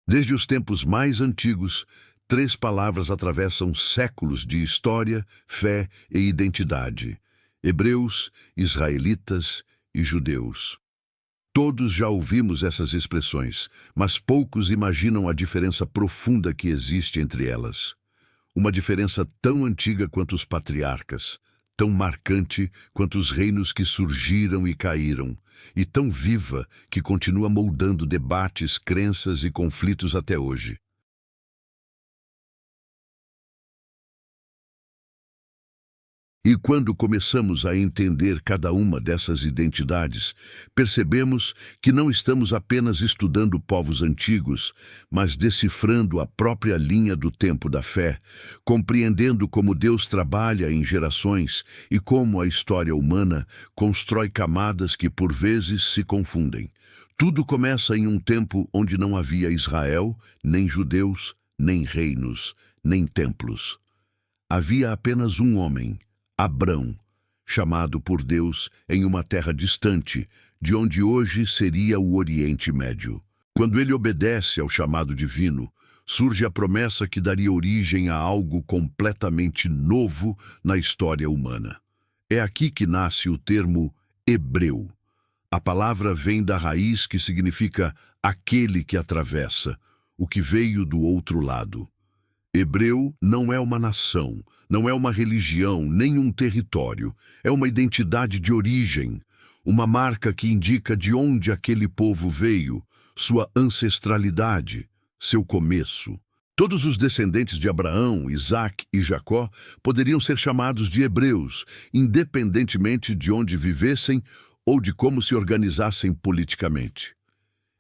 Desde os tempos mais antigos, três palavras atravessam séculos de história, fé e identidade: hebreus, israelitas e judeus. Todos já ouvimos essas expressões, mas poucos imaginam a diferença profunda que existe entre elas. Uma diferença tão antiga quanto os patriarcas, tão marcante quanto os reinos que surgiram e caíram, e tão viva que continua moldando debates, crenças e conflitos até hoje. E quando começamos a entender cada uma dessas identidades, percebemos que não estamos apenas estudando povos antigos, mas decifrando a própria linha do tempo da fé, compreendendo como Deus trabalha em gerações e como a história humana constrói camadas que por vezes se confundem. Tudo começa em um tempo onde não havia Israel, nem judeus, nem reinos, nem templos. Havia apenas um homem, Abrão, chamado por Deus em uma terra distante, de onde hoje seria o Oriente Médio. Quando ele obedece ao chamado divino, surge a promessa que daria origem a algo completamente novo na história humana. É aqui que nasce o termo hebreu. A palavra vem da raiz que significa aquele que atravessa, o que veio do outro lado. Hebreu não é uma nação, não é uma religião, nem um território. É uma identidade de origem, uma marca que indica de onde aquele povo veio, sua ancestralidade, seu começo. Todos os descendentes de Abraão, Isaque e Jacó poderiam ser chamados de hebreus, independentemente de onde vivessem ou de como se organizassem politicamente.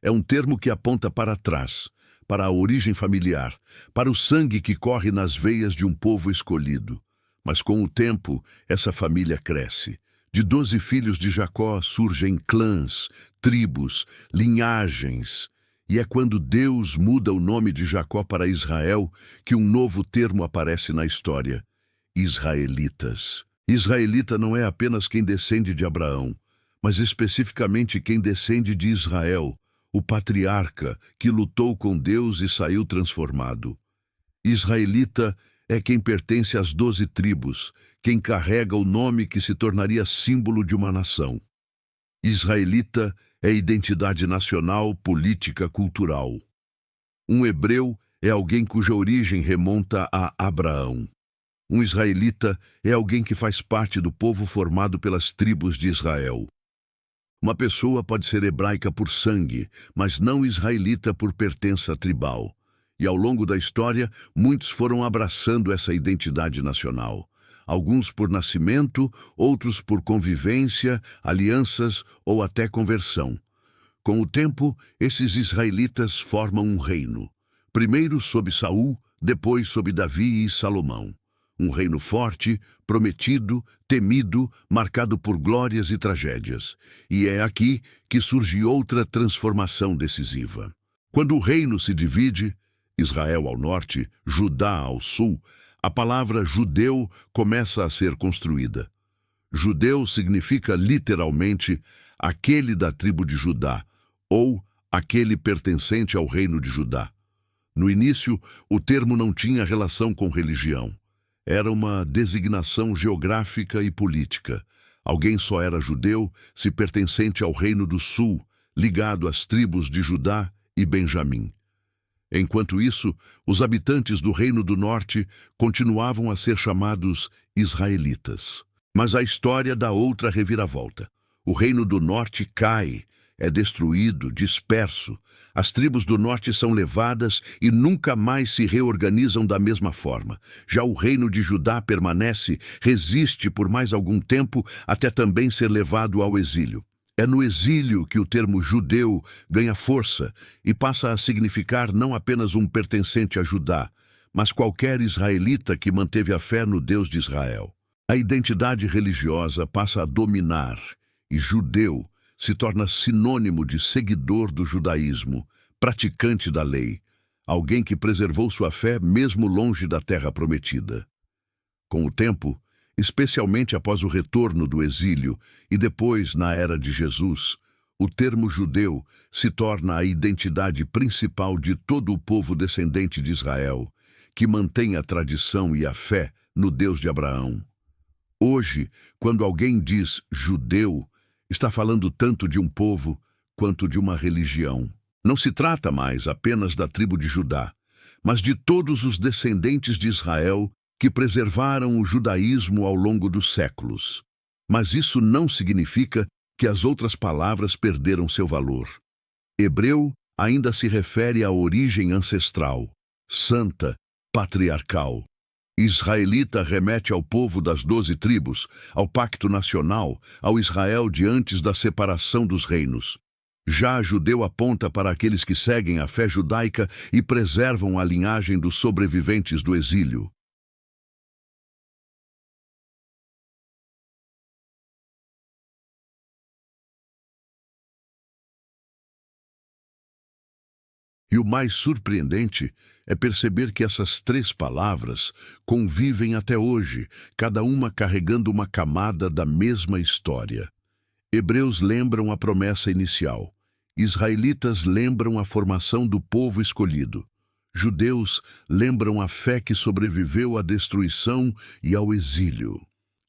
É um termo que aponta para trás, para a origem familiar, para o sangue que corre nas veias de um povo escolhido. Mas com o tempo, essa família cresce. De 12 filhos de Jacó surgem clãs, tribos, linhagens. E é quando Deus muda o nome de Jacó para Israel que um novo termo aparece na história: israelitas. Israelita não é apenas quem descende de Abraão, mas especificamente quem descende de Israel, o patriarca que lutou com Deus e saiu transformado. Israelita é quem pertence às 12 tribos, quem carrega o nome que se tornaria símbolo de uma nação. Israelita é identidade nacional, política, cultural. Um hebreu é alguém cuja origem remonta a Abraão. Um israelita é alguém que faz parte do povo formado pelas tribos de Israel. Uma pessoa pode ser hebraica por sangue, mas não israelita por pertença tribal. E ao longo da história, muitos foram abraçando essa identidade nacional. Alguns por nascimento, outros por convivência, alianças ou até conversão. Com o tempo, esses israelitas formam um reino. Primeiro sob Saul, depois sob Davi e Salomão. Um reino forte, prometido, temido, marcado por glórias e tragédias. E é aqui que surge outra transformação decisiva. Quando o reino se divide, Israel ao norte, Judá ao sul, a palavra judeu começa a ser construída. Judeu significa literalmente aquele da tribo de Judá, ou aquele pertencente ao reino de Judá. No início, o termo não tinha relação com religião. Era uma designação geográfica e política. Alguém só era judeu se pertencente ao reino do sul, ligado às tribos de Judá e Benjamim. Enquanto isso, os habitantes do reino do norte continuavam a ser chamados israelitas. Mas a história dá outra reviravolta. O reino do norte cai, é destruído, disperso. As tribos do norte são levadas e nunca mais se reorganizam da mesma forma. Já o reino de Judá permanece, resiste por mais algum tempo, até também ser levado ao exílio. É no exílio que o termo judeu ganha força e passa a significar não apenas um pertencente a Judá, mas qualquer israelita que manteve a fé no Deus de Israel. A identidade religiosa passa a dominar, e judeu se torna sinônimo de seguidor do judaísmo, praticante da lei, alguém que preservou sua fé mesmo longe da terra prometida. Com o tempo, especialmente após o retorno do exílio e depois na era de Jesus, O termo judeu se torna a identidade principal de todo o povo descendente de Israel, que mantém a tradição e a fé no Deus de Abraão. Hoje, quando alguém diz judeu, está falando tanto de um povo quanto de uma religião. Não se trata mais apenas da tribo de Judá, mas de todos os descendentes de Israel que preservaram o judaísmo ao longo dos séculos. Mas isso não significa que as outras palavras perderam seu valor. Hebreu ainda se refere à origem ancestral, santa, patriarcal. Israelita remete ao povo das 12 tribos, ao pacto nacional, ao Israel de antes da separação dos reinos. Já judeu aponta para aqueles que seguem a fé judaica e preservam a linhagem dos sobreviventes do exílio. E o mais surpreendente é perceber que essas três palavras convivem até hoje, cada uma carregando uma camada da mesma história. Hebreus lembram a promessa inicial. Israelitas lembram a formação do povo escolhido. Judeus lembram a fé que sobreviveu à destruição e ao exílio.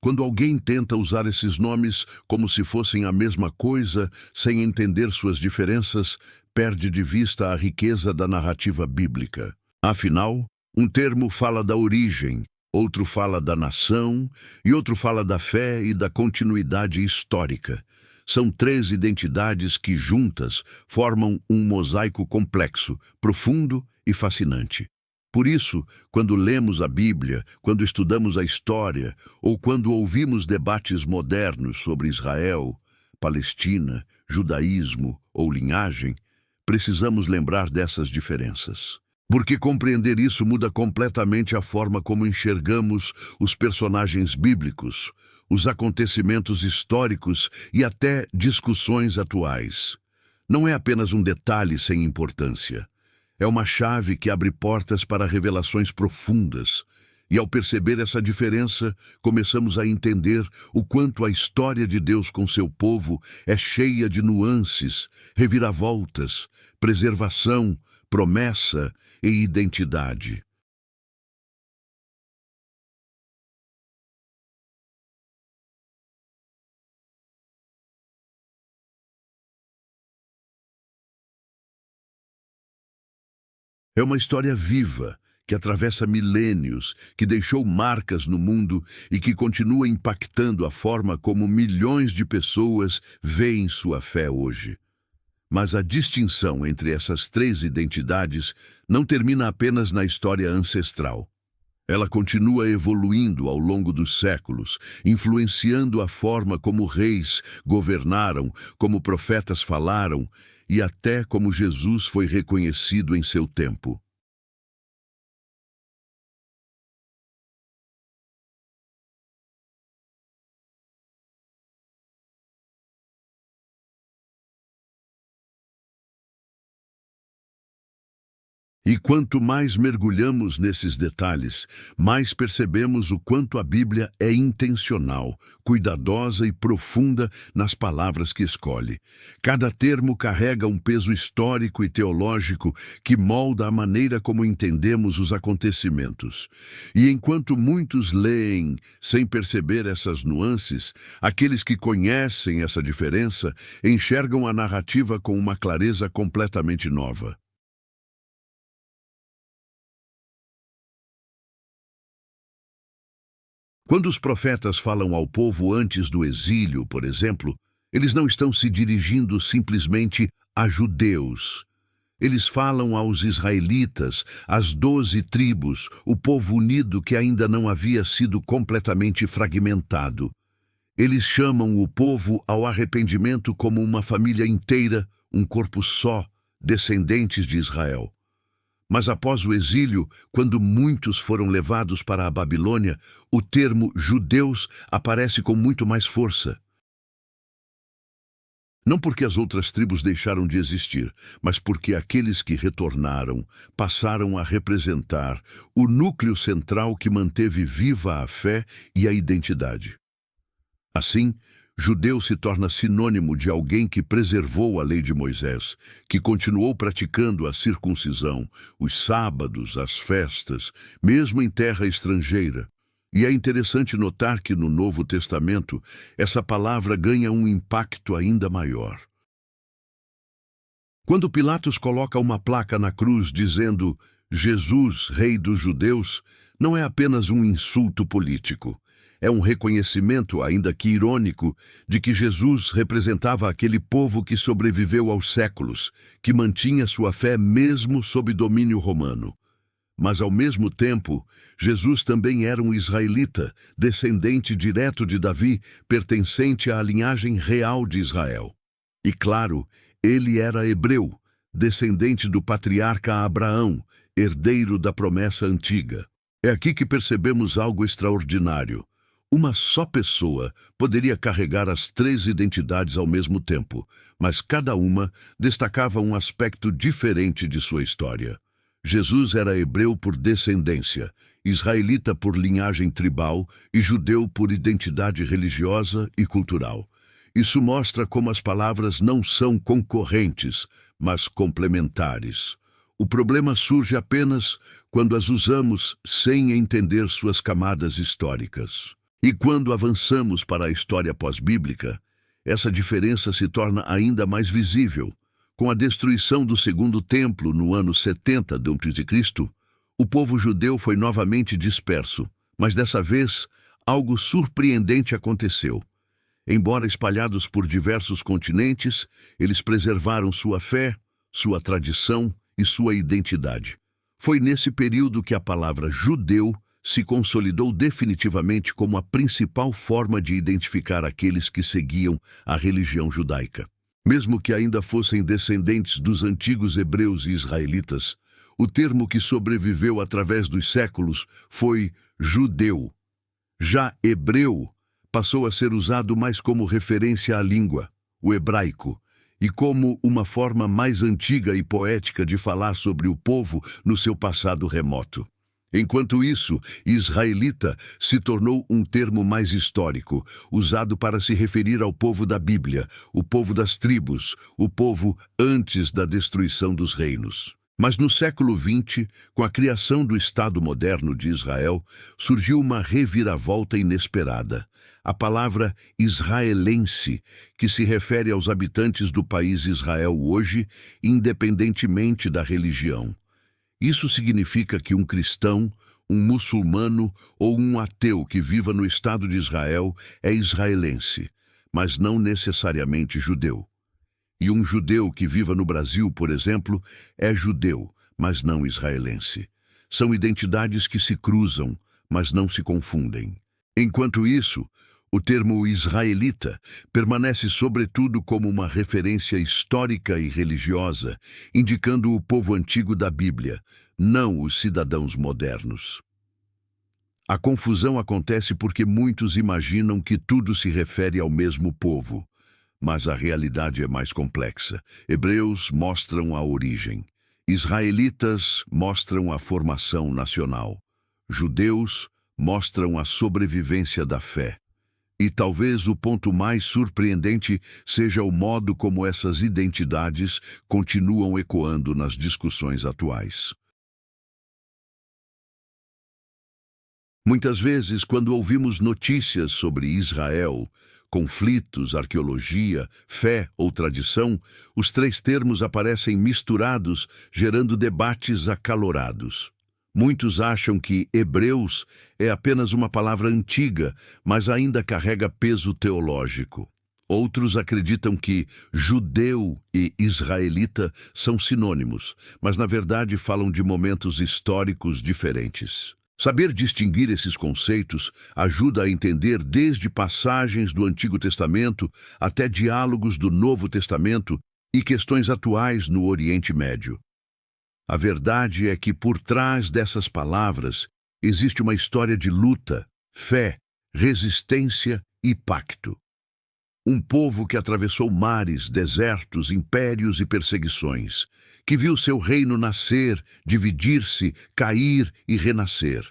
Quando alguém tenta usar esses nomes como se fossem a mesma coisa, sem entender suas diferenças, perde de vista a riqueza da narrativa bíblica. Afinal, um termo fala da origem, outro fala da nação e outro fala da fé e da continuidade histórica. São três identidades que, juntas, formam um mosaico complexo, profundo e fascinante. Por isso, quando lemos a Bíblia, quando estudamos a história, ou quando ouvimos debates modernos sobre Israel, Palestina, judaísmo ou linhagem, precisamos lembrar dessas diferenças. Porque compreender isso muda completamente a forma como enxergamos os personagens bíblicos, os acontecimentos históricos e até discussões atuais. Não é apenas um detalhe sem importância. É uma chave que abre portas para revelações profundas. E ao perceber essa diferença, começamos a entender o quanto a história de Deus com seu povo é cheia de nuances, reviravoltas, preservação, promessa e identidade. É uma história viva, que atravessa milênios, que deixou marcas no mundo e que continua impactando a forma como milhões de pessoas veem sua fé hoje. Mas a distinção entre essas três identidades não termina apenas na história ancestral. Ela continua evoluindo ao longo dos séculos, influenciando a forma como reis governaram, como profetas falaram e até como Jesus foi reconhecido em seu tempo. E quanto mais mergulhamos nesses detalhes, mais percebemos o quanto a Bíblia é intencional, cuidadosa e profunda nas palavras que escolhe. Cada termo carrega um peso histórico e teológico que molda a maneira como entendemos os acontecimentos. E enquanto muitos leem sem perceber essas nuances, aqueles que conhecem essa diferença enxergam a narrativa com uma clareza completamente nova. Quando os profetas falam ao povo antes do exílio, por exemplo, eles não estão se dirigindo simplesmente a judeus. Eles falam aos israelitas, às 12 tribos, o povo unido que ainda não havia sido completamente fragmentado. Eles chamam o povo ao arrependimento como uma família inteira, um corpo só, descendentes de Israel. Mas após o exílio, quando muitos foram levados para a Babilônia, o termo judeus aparece com muito mais força. Não porque as outras tribos deixaram de existir, mas porque aqueles que retornaram passaram a representar o núcleo central que manteve viva a fé e a identidade. Assim, Judeu se torna sinônimo de alguém que preservou a lei de Moisés, que continuou praticando a circuncisão, os sábados, as festas, mesmo em terra estrangeira. E é interessante notar que no Novo Testamento essa palavra ganha um impacto ainda maior. Quando Pilatos coloca uma placa na cruz dizendo Jesus, Rei dos Judeus, não é apenas um insulto político. É um reconhecimento, ainda que irônico, de que Jesus representava aquele povo que sobreviveu aos séculos, que mantinha sua fé mesmo sob domínio romano. Mas, ao mesmo tempo, Jesus também era um israelita, descendente direto de Davi, pertencente à linhagem real de Israel. E, claro, ele era hebreu, descendente do patriarca Abraão, herdeiro da promessa antiga. É aqui que percebemos algo extraordinário. Uma só pessoa poderia carregar as três identidades ao mesmo tempo, mas cada uma destacava um aspecto diferente de sua história. Jesus era hebreu por descendência, israelita por linhagem tribal e judeu por identidade religiosa e cultural. Isso mostra como as palavras não são concorrentes, mas complementares. O problema surge apenas quando as usamos sem entender suas camadas históricas. E quando avançamos para a história pós-bíblica, essa diferença se torna ainda mais visível. Com a destruição do Segundo Templo no ano 70 d.C., o povo judeu foi novamente disperso, mas dessa vez algo surpreendente aconteceu. Embora espalhados por diversos continentes, eles preservaram sua fé, sua tradição e sua identidade. Foi nesse período que a palavra judeu se consolidou definitivamente como a principal forma de identificar aqueles que seguiam a religião judaica. Mesmo que ainda fossem descendentes dos antigos hebreus e israelitas, o termo que sobreviveu através dos séculos foi judeu. Já hebreu passou a ser usado mais como referência à língua, o hebraico, e como uma forma mais antiga e poética de falar sobre o povo no seu passado remoto. Enquanto isso, israelita se tornou um termo mais histórico, usado para se referir ao povo da Bíblia, o povo das tribos, o povo antes da destruição dos reinos. Mas no século XX, com a criação do Estado moderno de Israel, surgiu uma reviravolta inesperada. A palavra israelense, que se refere aos habitantes do país Israel hoje, independentemente da religião. Isso significa que um cristão, um muçulmano ou um ateu que viva no Estado de Israel é israelense, mas não necessariamente judeu. E um judeu que viva no Brasil, por exemplo, é judeu, mas não israelense. São identidades que se cruzam, mas não se confundem. Enquanto isso, o termo israelita permanece sobretudo como uma referência histórica e religiosa, indicando o povo antigo da Bíblia, não os cidadãos modernos. A confusão acontece porque muitos imaginam que tudo se refere ao mesmo povo, mas a realidade é mais complexa. Hebreus mostram a origem, israelitas mostram a formação nacional, judeus mostram a sobrevivência da fé. E talvez o ponto mais surpreendente seja o modo como essas identidades continuam ecoando nas discussões atuais. Muitas vezes, quando ouvimos notícias sobre Israel, conflitos, arqueologia, fé ou tradição, os três termos aparecem misturados, gerando debates acalorados. Muitos acham que hebreus é apenas uma palavra antiga, mas ainda carrega peso teológico. Outros acreditam que judeu e israelita são sinônimos, mas na verdade falam de momentos históricos diferentes. Saber distinguir esses conceitos ajuda a entender desde passagens do Antigo Testamento até diálogos do Novo Testamento e questões atuais no Oriente Médio. A verdade é que por trás dessas palavras existe uma história de luta, fé, resistência e pacto. Um povo que atravessou mares, desertos, impérios e perseguições, que viu seu reino nascer, dividir-se, cair e renascer,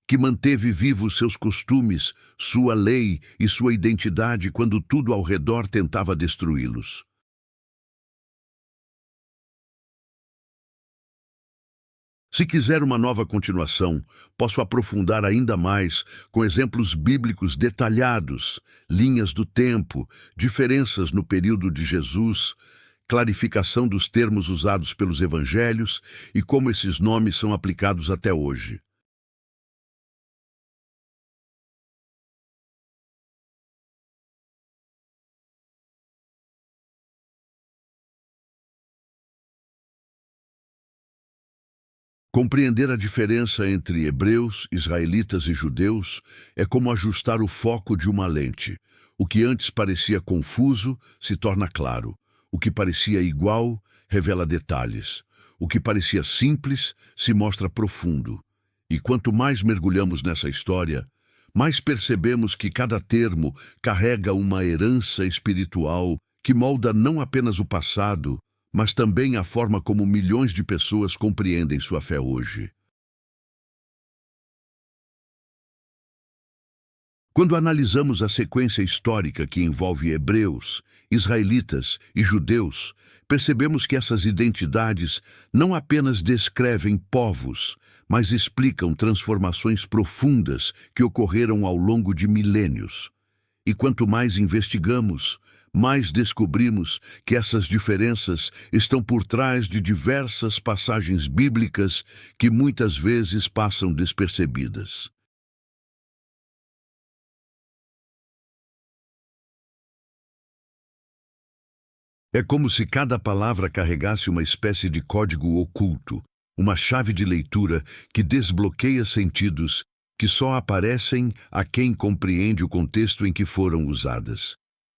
que manteve vivos seus costumes, sua lei e sua identidade quando tudo ao redor tentava destruí-los. Se quiser uma nova continuação, posso aprofundar ainda mais com exemplos bíblicos detalhados, linhas do tempo, diferenças no período de Jesus, clarificação dos termos usados pelos evangelhos e como esses nomes são aplicados até hoje. Compreender a diferença entre hebreus, israelitas e judeus é como ajustar o foco de uma lente. O que antes parecia confuso se torna claro. O que parecia igual revela detalhes. O que parecia simples se mostra profundo. E quanto mais mergulhamos nessa história, mais percebemos que cada termo carrega uma herança espiritual que molda não apenas o passado, mas também a forma como milhões de pessoas compreendem sua fé hoje. Quando analisamos a sequência histórica que envolve hebreus, israelitas e judeus, percebemos que essas identidades não apenas descrevem povos, mas explicam transformações profundas que ocorreram ao longo de milênios. E quanto mais investigamos, mais descobrimos que essas diferenças estão por trás de diversas passagens bíblicas que muitas vezes passam despercebidas. É como se cada palavra carregasse uma espécie de código oculto, uma chave de leitura que desbloqueia sentidos que só aparecem a quem compreende o contexto em que foram usadas.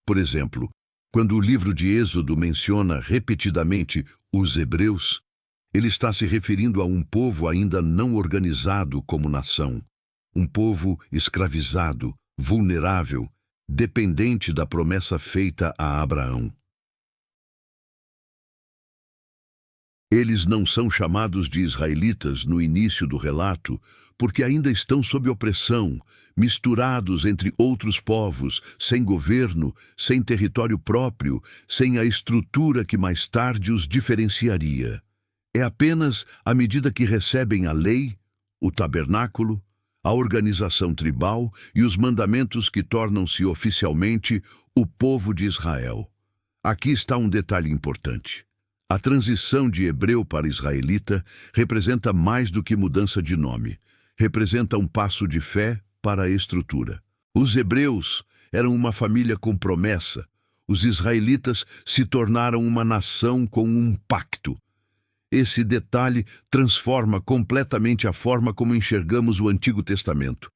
Por exemplo, quando o livro de Êxodo menciona repetidamente os hebreus, ele está se referindo a um povo ainda não organizado como nação, um povo escravizado, vulnerável, dependente da promessa feita a Abraão. Eles não são chamados de israelitas no início do relato, porque ainda estão sob opressão, misturados entre outros povos, sem governo, sem território próprio, sem a estrutura que mais tarde os diferenciaria. É apenas à medida que recebem a lei, o tabernáculo, a organização tribal e os mandamentos que tornam-se oficialmente o povo de Israel. Aqui está um detalhe importante. A transição de hebreu para israelita representa mais do que mudança de nome. Representa um passo de fé para a estrutura. Os hebreus eram uma família com promessa. Os israelitas se tornaram uma nação com um pacto. Esse detalhe transforma completamente a forma como enxergamos o Antigo Testamento.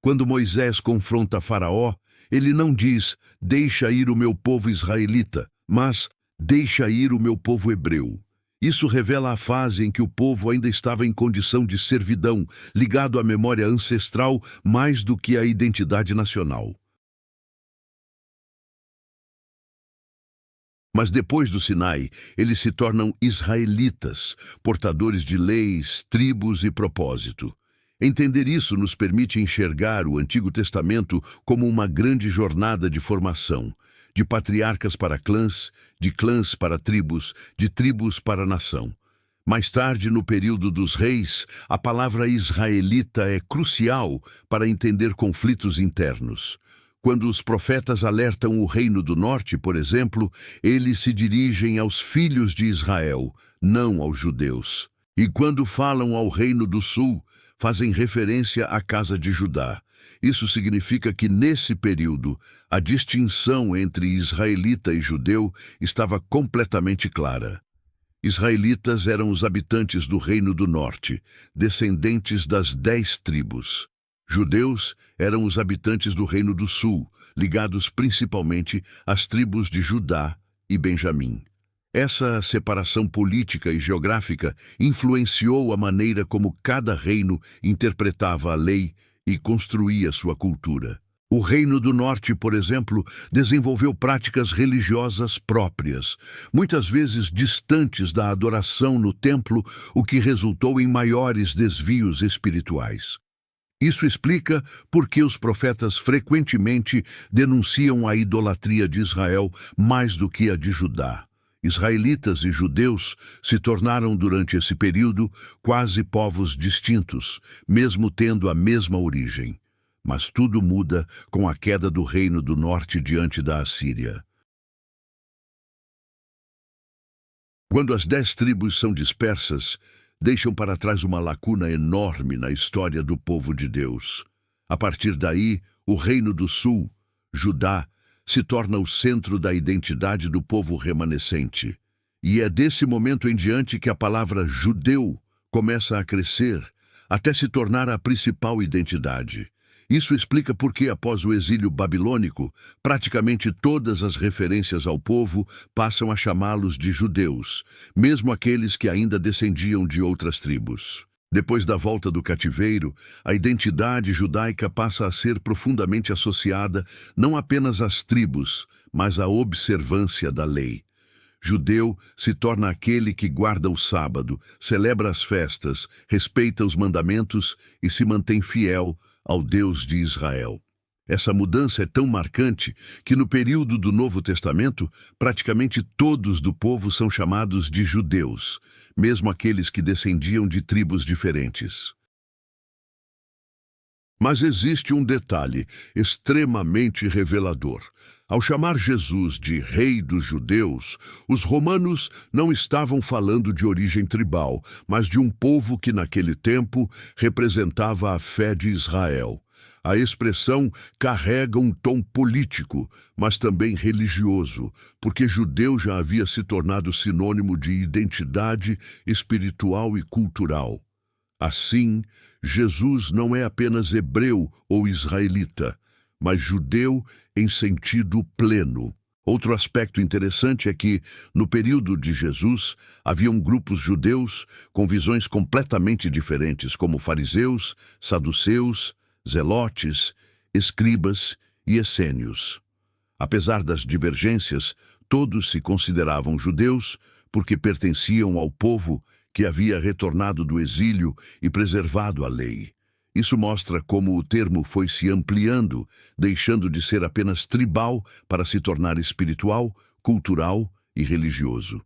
Quando Moisés confronta Faraó, ele não diz, deixa ir o meu povo israelita, mas deixa ir o meu povo hebreu. Isso revela a fase em que o povo ainda estava em condição de servidão, ligado à memória ancestral mais do que à identidade nacional. Mas depois do Sinai, eles se tornam israelitas, portadores de leis, tribos e propósito. Entender isso nos permite enxergar o Antigo Testamento como uma grande jornada de formação, de patriarcas para clãs, de clãs para tribos, de tribos para nação. Mais tarde, no período dos reis, a palavra israelita é crucial para entender conflitos internos. Quando os profetas alertam o reino do norte, por exemplo, eles se dirigem aos filhos de Israel, não aos judeus. E quando falam ao reino do sul, fazem referência à casa de Judá. Isso significa que, nesse período, a distinção entre israelita e judeu estava completamente clara. Israelitas eram os habitantes do Reino do Norte, descendentes das 10 tribos. Judeus eram os habitantes do Reino do Sul, ligados principalmente às tribos de Judá e Benjamim. Essa separação política e geográfica influenciou a maneira como cada reino interpretava a lei e construía sua cultura. O Reino do Norte, por exemplo, desenvolveu práticas religiosas próprias, muitas vezes distantes da adoração no templo, o que resultou em maiores desvios espirituais. Isso explica por que os profetas frequentemente denunciam a idolatria de Israel mais do que a de Judá. Israelitas e judeus se tornaram durante esse período quase povos distintos, mesmo tendo a mesma origem. Mas tudo muda com a queda do reino do norte diante da Assíria. Quando as 10 tribos são dispersas, deixam para trás uma lacuna enorme na história do povo de Deus. A partir daí, o reino do sul, Judá, se torna o centro da identidade do povo remanescente. E é desse momento em diante que a palavra judeu começa a crescer, até se tornar a principal identidade. Isso explica por que, após o exílio babilônico, praticamente todas as referências ao povo passam a chamá-los de judeus, mesmo aqueles que ainda descendiam de outras tribos. Depois da volta do cativeiro, a identidade judaica passa a ser profundamente associada não apenas às tribos, mas à observância da lei. Judeu se torna aquele que guarda o sábado, celebra as festas, respeita os mandamentos e se mantém fiel ao Deus de Israel. Essa mudança é tão marcante que no período do Novo Testamento, praticamente todos do povo são chamados de judeus, mesmo aqueles que descendiam de tribos diferentes. Mas existe um detalhe extremamente revelador. Ao chamar Jesus de Rei dos Judeus, os romanos não estavam falando de origem tribal, mas de um povo que naquele tempo representava a fé de Israel. A expressão carrega um tom político, mas também religioso, porque judeu já havia se tornado sinônimo de identidade espiritual e cultural. Assim, Jesus não é apenas hebreu ou israelita, mas judeu em sentido pleno. Outro aspecto interessante é que, no período de Jesus, haviam grupos judeus com visões completamente diferentes, como fariseus, saduceus, zelotes, escribas e essênios. Apesar das divergências, todos se consideravam judeus porque pertenciam ao povo que havia retornado do exílio e preservado a lei. Isso mostra como o termo foi se ampliando, deixando de ser apenas tribal para se tornar espiritual, cultural e religioso.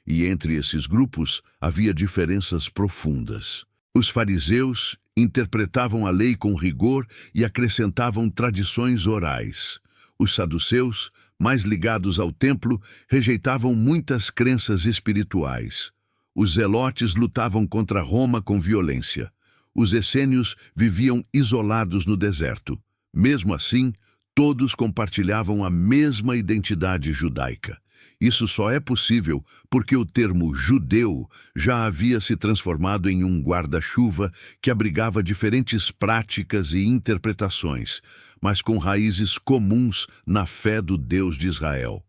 E entre esses grupos havia diferenças profundas. Os fariseus interpretavam a lei com rigor e acrescentavam tradições orais. Os saduceus, mais ligados ao templo, rejeitavam muitas crenças espirituais. Os zelotes lutavam contra Roma com violência. Os essênios viviam isolados no deserto. Mesmo assim, todos compartilhavam a mesma identidade judaica. Isso só é possível porque o termo judeu já havia se transformado em um guarda-chuva que abrigava diferentes práticas e interpretações, mas com raízes comuns na fé do Deus de Israel.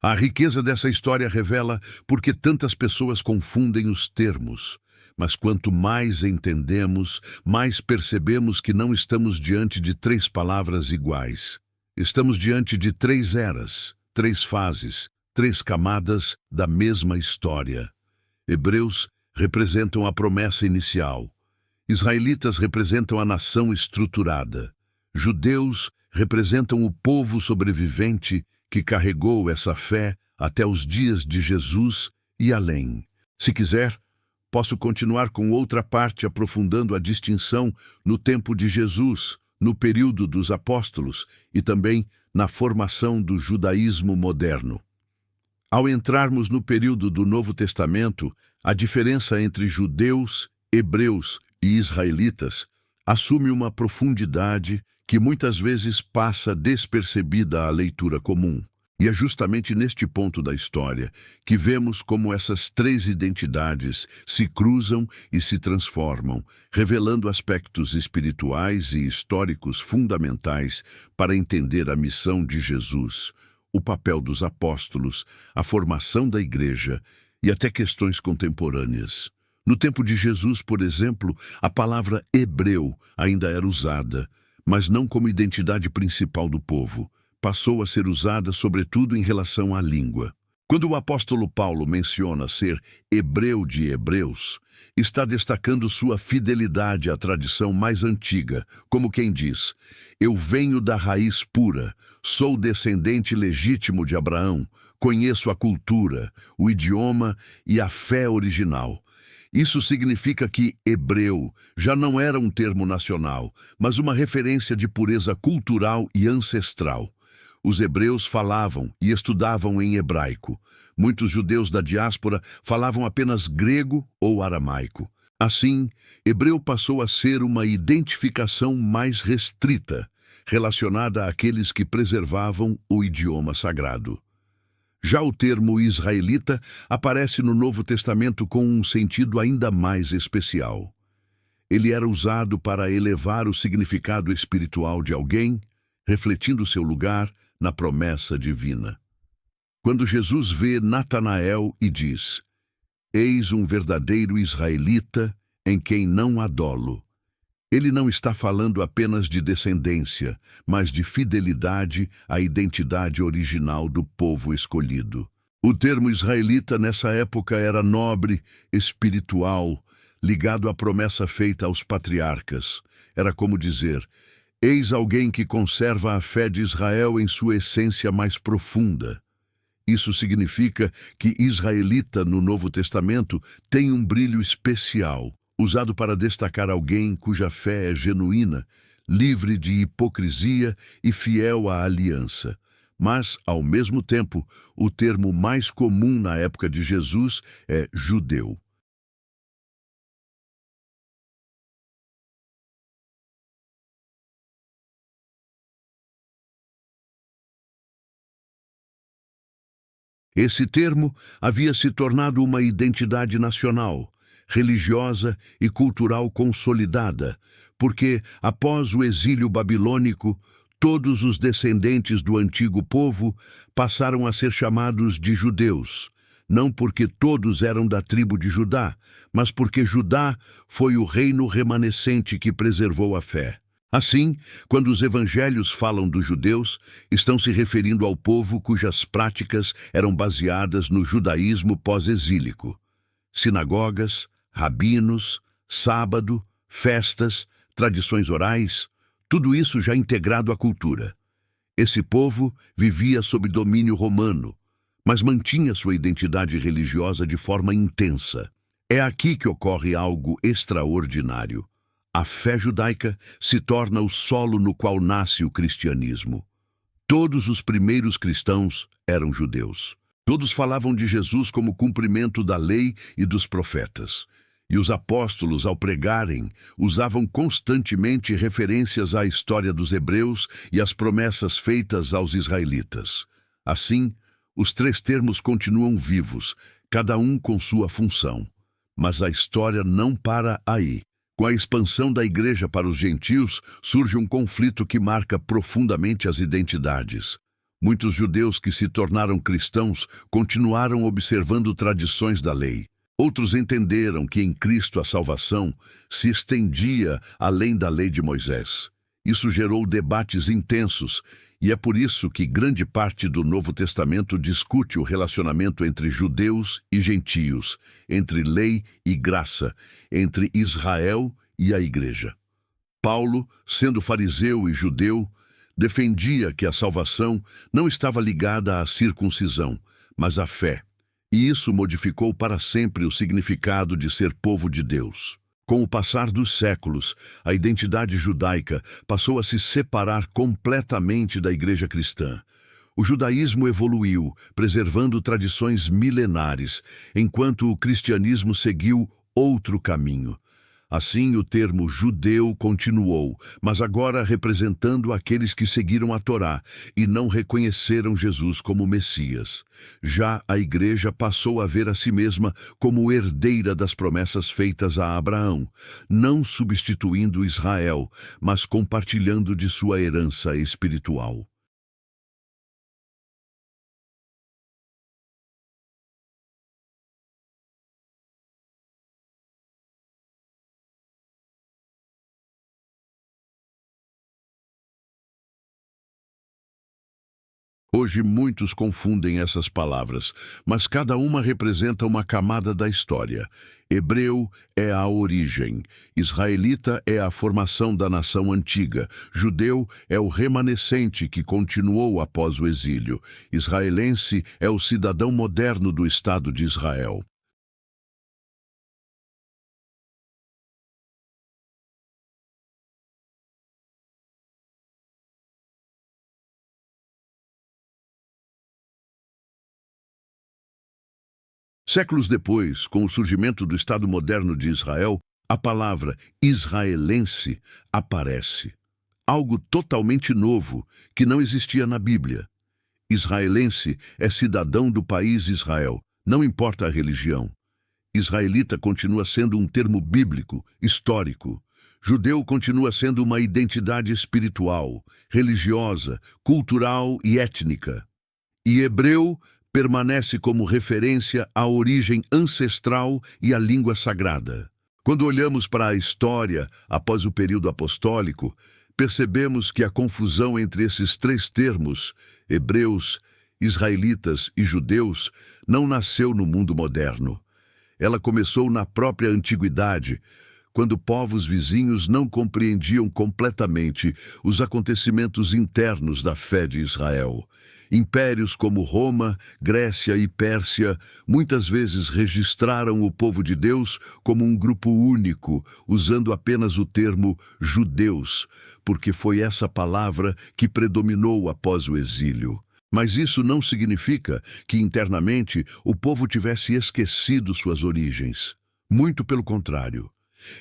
A riqueza dessa história revela por que tantas pessoas confundem os termos. Mas quanto mais entendemos, mais percebemos que não estamos diante de 3 palavras iguais. Estamos diante de 3 eras, 3 fases, 3 camadas da mesma história. Hebreus representam a promessa inicial. Israelitas representam a nação estruturada. Judeus representam o povo sobrevivente que carregou essa fé até os dias de Jesus e além. Se quiser, posso continuar com outra parte aprofundando a distinção no tempo de Jesus, no período dos apóstolos e também na formação do judaísmo moderno. Ao entrarmos no período do Novo Testamento, a diferença entre judeus, hebreus e israelitas assume uma profundidade que muitas vezes passa despercebida à leitura comum. E é justamente neste ponto da história que vemos como essas 3 identidades se cruzam e se transformam, revelando aspectos espirituais e históricos fundamentais para entender a missão de Jesus, o papel dos apóstolos, a formação da igreja e até questões contemporâneas. No tempo de Jesus, por exemplo, a palavra hebreu ainda era usada, mas não como identidade principal do povo. passou a ser usada sobretudo em relação à língua. Quando o apóstolo Paulo menciona ser hebreu de hebreus, está destacando sua fidelidade à tradição mais antiga, como quem diz: eu venho da raiz pura, sou descendente legítimo de Abraão, conheço a cultura, o idioma e a fé original. Isso significa que hebreu já não era um termo nacional, mas uma referência de pureza cultural e ancestral. Os hebreus falavam e estudavam em hebraico. Muitos judeus da diáspora falavam apenas grego ou aramaico. Assim, hebreu passou a ser uma identificação mais restrita, relacionada àqueles que preservavam o idioma sagrado. Já o termo israelita aparece no Novo Testamento com um sentido ainda mais especial. Ele era usado para elevar o significado espiritual de alguém, refletindo seu lugar na promessa divina. Quando Jesus vê Natanael e diz: eis um verdadeiro israelita em quem não há dolo, ele não está falando apenas de descendência, mas de fidelidade à identidade original do povo escolhido. O termo israelita nessa época era nobre, espiritual, ligado à promessa feita aos patriarcas. Era como dizer: eis alguém que conserva a fé de Israel em sua essência mais profunda. Isso significa que israelita no Novo Testamento tem um brilho especial, usado para destacar alguém cuja fé é genuína, livre de hipocrisia e fiel à aliança. Mas, ao mesmo tempo, o termo mais comum na época de Jesus é judeu. Esse termo havia se tornado uma identidade nacional, religiosa e cultural consolidada, porque, após o exílio babilônico, todos os descendentes do antigo povo passaram a ser chamados de judeus, não porque todos eram da tribo de Judá, mas porque Judá foi o reino remanescente que preservou a fé. Assim, quando os evangelhos falam dos judeus, estão se referindo ao povo cujas práticas eram baseadas no judaísmo pós-exílico. Sinagogas, rabinos, sábado, festas, tradições orais, tudo isso já integrado à cultura. Esse povo vivia sob domínio romano, mas mantinha sua identidade religiosa de forma intensa. É aqui que ocorre algo extraordinário. A fé judaica se torna o solo no qual nasce o cristianismo. Todos os primeiros cristãos eram judeus. Todos falavam de Jesus como cumprimento da lei e dos profetas. E os apóstolos, ao pregarem, usavam constantemente referências à história dos hebreus e às promessas feitas aos israelitas. Assim, os três termos continuam vivos, cada um com sua função. Mas a história não para aí. Com a expansão da igreja para os gentios, surge um conflito que marca profundamente as identidades. Muitos judeus que se tornaram cristãos continuaram observando tradições da lei. Outros entenderam que em Cristo a salvação se estendia além da lei de Moisés. Isso gerou debates intensos, e é por isso que grande parte do Novo Testamento discute o relacionamento entre judeus e gentios, entre lei e graça, entre Israel e a igreja. Paulo, sendo fariseu e judeu, defendia que a salvação não estava ligada à circuncisão, mas à fé, e isso modificou para sempre o significado de ser povo de Deus. Com o passar dos séculos, a identidade judaica passou a se separar completamente da igreja cristã. O judaísmo evoluiu, preservando tradições milenares, enquanto o cristianismo seguiu outro caminho. Assim, o termo judeu continuou, mas agora representando aqueles que seguiram a Torá e não reconheceram Jesus como Messias. Já a igreja passou a ver a si mesma como herdeira das promessas feitas a Abraão, não substituindo Israel, mas compartilhando de sua herança espiritual. Hoje muitos confundem essas palavras, mas cada uma representa uma camada da história. Hebreu é a origem, israelita é a formação da nação antiga, judeu é o remanescente que continuou após o exílio, israelense é o cidadão moderno do Estado de Israel. Séculos depois, com o surgimento do Estado moderno de Israel, a palavra israelense aparece. Algo totalmente novo, que não existia na Bíblia. Israelense é cidadão do país Israel, não importa a religião. Israelita continua sendo um termo bíblico, histórico. Judeu continua sendo uma identidade espiritual, religiosa, cultural e étnica. E hebreu permanece como referência à origem ancestral e à língua sagrada. Quando olhamos para a história após o período apostólico, percebemos que a confusão entre esses três termos, hebreus, israelitas e judeus, não nasceu no mundo moderno. Ela começou na própria antiguidade, quando povos vizinhos não compreendiam completamente os acontecimentos internos da fé de Israel. Impérios como Roma, Grécia e Pérsia muitas vezes registraram o povo de Deus como um grupo único, usando apenas o termo judeus, porque foi essa palavra que predominou após o exílio. Mas isso não significa que internamente o povo tivesse esquecido suas origens. Muito pelo contrário.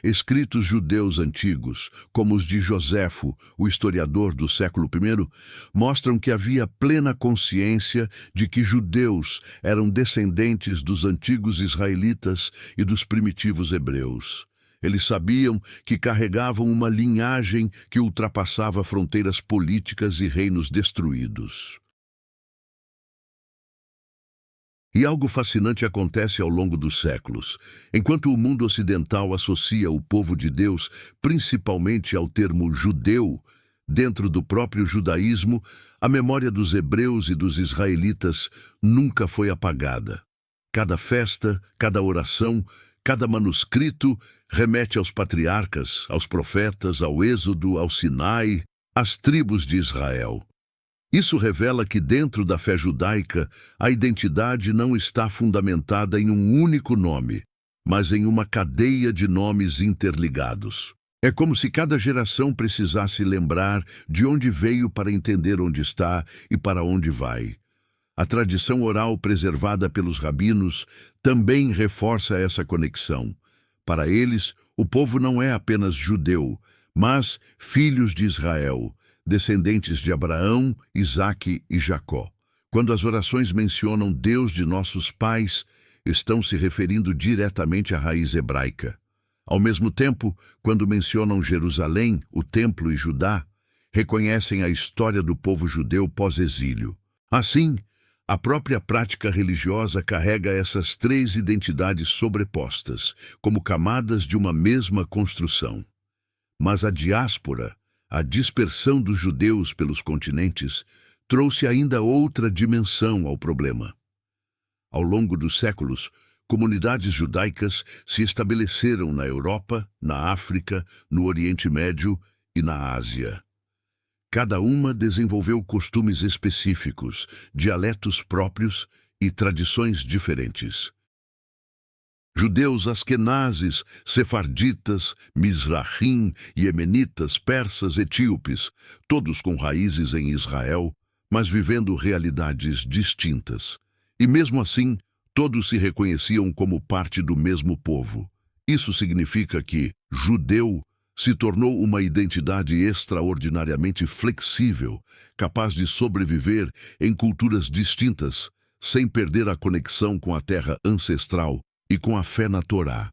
Escritos judeus antigos, como os de Joséfo, o historiador do século I, mostram que havia plena consciência de que judeus eram descendentes dos antigos israelitas e dos primitivos hebreus. Eles sabiam que carregavam uma linhagem que ultrapassava fronteiras políticas e reinos destruídos. E algo fascinante acontece ao longo dos séculos. Enquanto o mundo ocidental associa o povo de Deus principalmente ao termo judeu, dentro do próprio judaísmo, a memória dos hebreus e dos israelitas nunca foi apagada. Cada festa, cada oração, cada manuscrito remete aos patriarcas, aos profetas, ao Êxodo, ao Sinai, às tribos de Israel. Isso revela que dentro da fé judaica, a identidade não está fundamentada em um único nome, mas em uma cadeia de nomes interligados. É como se cada geração precisasse lembrar de onde veio para entender onde está e para onde vai. A tradição oral preservada pelos rabinos também reforça essa conexão. Para eles, o povo não é apenas judeu, mas filhos de Israel, descendentes de Abraão, Isaque e Jacó. Quando as orações mencionam Deus de nossos pais, estão se referindo diretamente à raiz hebraica. Ao mesmo tempo, quando mencionam Jerusalém, o Templo e Judá, reconhecem a história do povo judeu pós-exílio. Assim, a própria prática religiosa carrega essas três identidades sobrepostas, como camadas de uma mesma construção. Mas a diáspora, a dispersão dos judeus pelos continentes, trouxe ainda outra dimensão ao problema. Ao longo dos séculos, comunidades judaicas se estabeleceram na Europa, na África, no Oriente Médio e na Ásia. Cada uma desenvolveu costumes específicos, dialetos próprios e tradições diferentes. Judeus asquenazes, sefarditas, mizrahim, iemenitas, persas, etíopes, todos com raízes em Israel, mas vivendo realidades distintas. E mesmo assim, todos se reconheciam como parte do mesmo povo. Isso significa que judeu se tornou uma identidade extraordinariamente flexível, capaz de sobreviver em culturas distintas, sem perder a conexão com a terra ancestral e com a fé na Torá.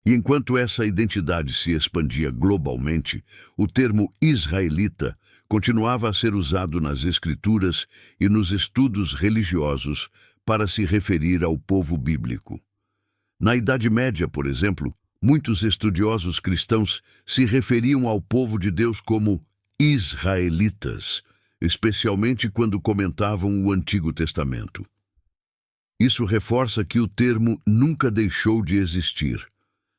E enquanto essa identidade se expandia globalmente, o termo israelita continuava a ser usado nas escrituras e nos estudos religiosos para se referir ao povo bíblico. Na Idade Média, por exemplo, Muitos estudiosos cristãos se referiam ao povo de Deus como israelitas, especialmente quando comentavam o Antigo Testamento. Isso reforça que o termo nunca deixou de existir,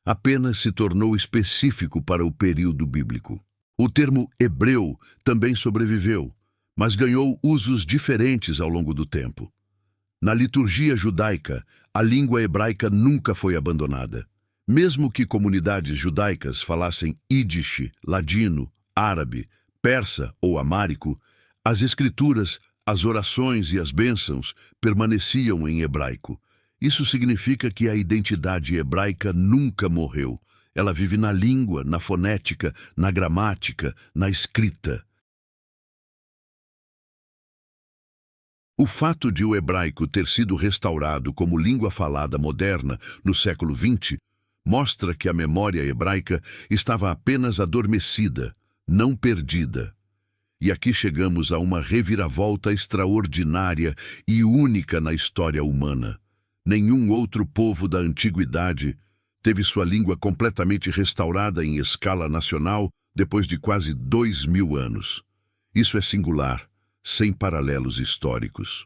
apenas se tornou específico para o período bíblico. O termo hebreu também sobreviveu, mas ganhou usos diferentes ao longo do tempo. Na liturgia judaica, a língua hebraica nunca foi abandonada. Mesmo que comunidades judaicas falassem ídish, ladino, árabe, persa ou amárico, as escrituras, as orações e as bênçãos permaneciam em hebraico. Isso significa que a identidade hebraica nunca morreu. Ela vive na língua, na fonética, na gramática, na escrita. O fato de o hebraico ter sido restaurado como língua falada moderna no século XX mostra que a memória hebraica estava apenas adormecida, não perdida. E aqui chegamos a uma reviravolta extraordinária e única na história humana. Nenhum outro povo da antiguidade teve sua língua completamente restaurada em escala nacional depois de quase 2000 anos. Isso é singular, sem paralelos históricos.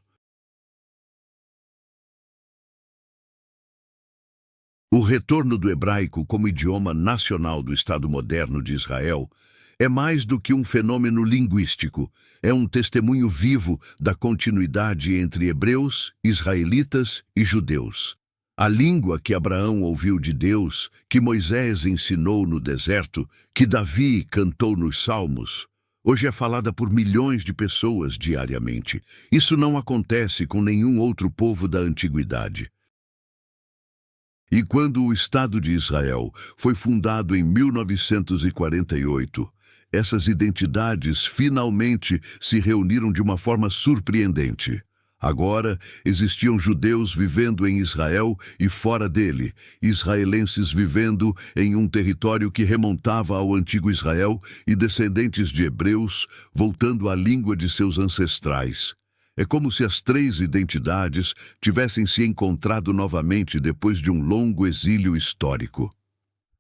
O retorno do hebraico como idioma nacional do Estado moderno de Israel é mais do que um fenômeno linguístico, é um testemunho vivo da continuidade entre hebreus, israelitas e judeus. A língua que Abraão ouviu de Deus, que Moisés ensinou no deserto, que Davi cantou nos Salmos, hoje é falada por milhões de pessoas diariamente. Isso não acontece com nenhum outro povo da antiguidade. E quando o Estado de Israel foi fundado em 1948, essas identidades finalmente se reuniram de uma forma surpreendente. Agora, existiam judeus vivendo em Israel e fora dele, israelenses vivendo em um território que remontava ao antigo Israel e descendentes de hebreus voltando à língua de seus ancestrais. É como se as três identidades tivessem se encontrado novamente depois de um longo exílio histórico.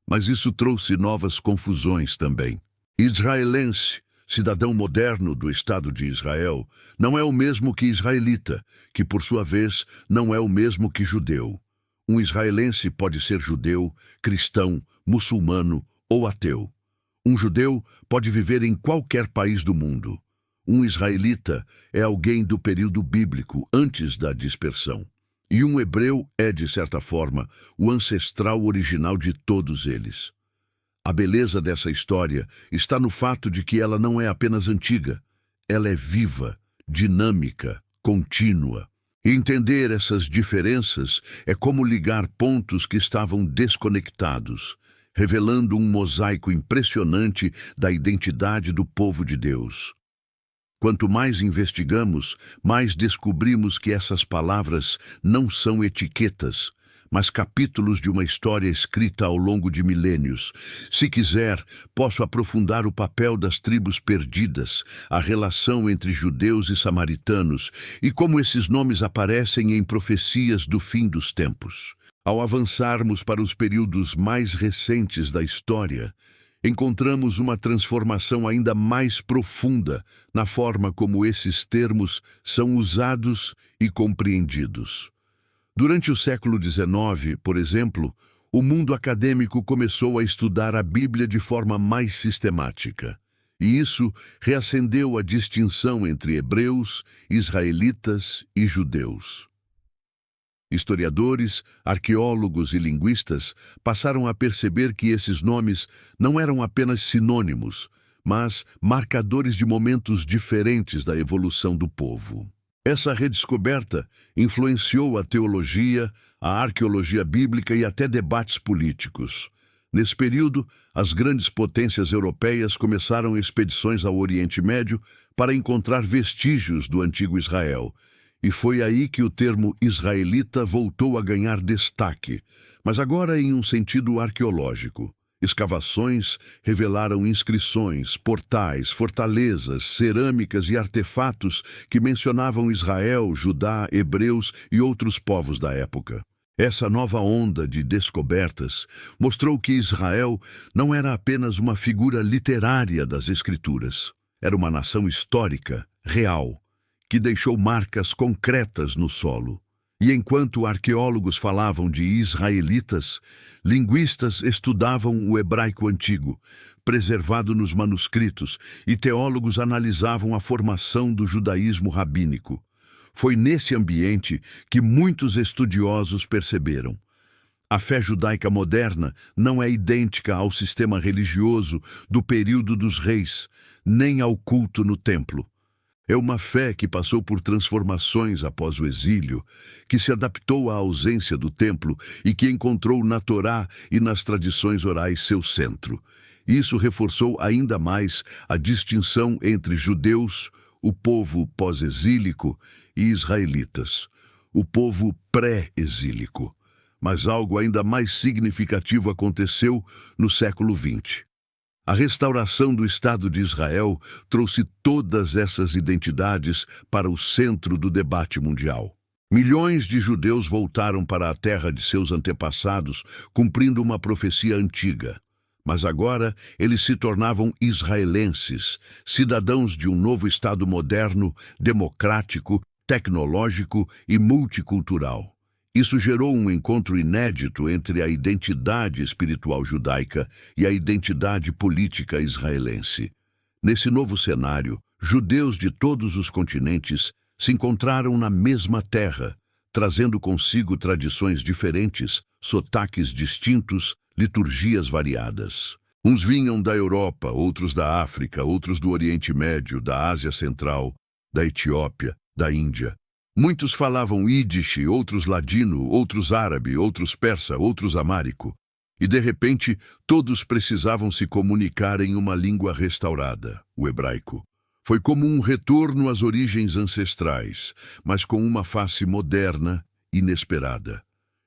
Mas isso trouxe novas confusões também. Israelense, cidadão moderno do Estado de Israel, não é o mesmo que israelita, que por sua vez não é o mesmo que judeu. Um israelense pode ser judeu, cristão, muçulmano ou ateu. Um judeu pode viver em qualquer país do mundo. Um israelita é alguém do período bíblico, antes da dispersão. E um hebreu é, de certa forma, o ancestral original de todos eles. A beleza dessa história está no fato de que ela não é apenas antiga, ela é viva, dinâmica, contínua. Entender essas diferenças é como ligar pontos que estavam desconectados, revelando um mosaico impressionante da identidade do povo de Deus. Quanto mais investigamos, mais descobrimos que essas palavras não são etiquetas, mas capítulos de uma história escrita ao longo de milênios. Se quiser, posso aprofundar o papel das tribos perdidas, a relação entre judeus e samaritanos e como esses nomes aparecem em profecias do fim dos tempos. Ao avançarmos para os períodos mais recentes da história, encontramos uma transformação ainda mais profunda na forma como esses termos são usados e compreendidos. Durante o século XIX, por exemplo, o mundo acadêmico começou a estudar a Bíblia de forma mais sistemática. E isso reacendeu a distinção entre hebreus, israelitas e judeus. Historiadores, arqueólogos e linguistas passaram a perceber que esses nomes não eram apenas sinônimos, mas marcadores de momentos diferentes da evolução do povo. Essa redescoberta influenciou a teologia, a arqueologia bíblica e até debates políticos. Nesse período, as grandes potências europeias começaram expedições ao Oriente Médio para encontrar vestígios do antigo Israel. E foi aí que o termo israelita voltou a ganhar destaque, mas agora em um sentido arqueológico. Escavações revelaram inscrições, portais, fortalezas, cerâmicas e artefatos que mencionavam Israel, Judá, hebreus e outros povos da época. Essa nova onda de descobertas mostrou que Israel não era apenas uma figura literária das Escrituras. Era uma nação histórica, real, que deixou marcas concretas no solo. E enquanto arqueólogos falavam de israelitas, linguistas estudavam o hebraico antigo, preservado nos manuscritos, e teólogos analisavam a formação do judaísmo rabínico. Foi nesse ambiente que muitos estudiosos perceberam: a fé judaica moderna não é idêntica ao sistema religioso do período dos reis, nem ao culto no templo. É uma fé que passou por transformações após o exílio, que se adaptou à ausência do templo e que encontrou na Torá e nas tradições orais seu centro. Isso reforçou ainda mais a distinção entre judeus, o povo pós-exílico, e israelitas, o povo pré-exílico. Mas algo ainda mais significativo aconteceu no século XX. A restauração do Estado de Israel trouxe todas essas identidades para o centro do debate mundial. Milhões de judeus voltaram para a terra de seus antepassados, cumprindo uma profecia antiga. Mas agora eles se tornavam israelenses, cidadãos de um novo Estado moderno, democrático, tecnológico e multicultural. Isso gerou um encontro inédito entre a identidade espiritual judaica e a identidade política israelense. Nesse novo cenário, judeus de todos os continentes se encontraram na mesma terra, trazendo consigo tradições diferentes, sotaques distintos, liturgias variadas. Uns vinham da Europa, outros da África, outros do Oriente Médio, da Ásia Central, da Etiópia, da Índia. Muitos falavam Yiddish, outros ladino, outros árabe, outros persa, outros amárico. E, de repente, todos precisavam se comunicar em uma língua restaurada, o hebraico. Foi como um retorno às origens ancestrais, mas com uma face moderna, inesperada.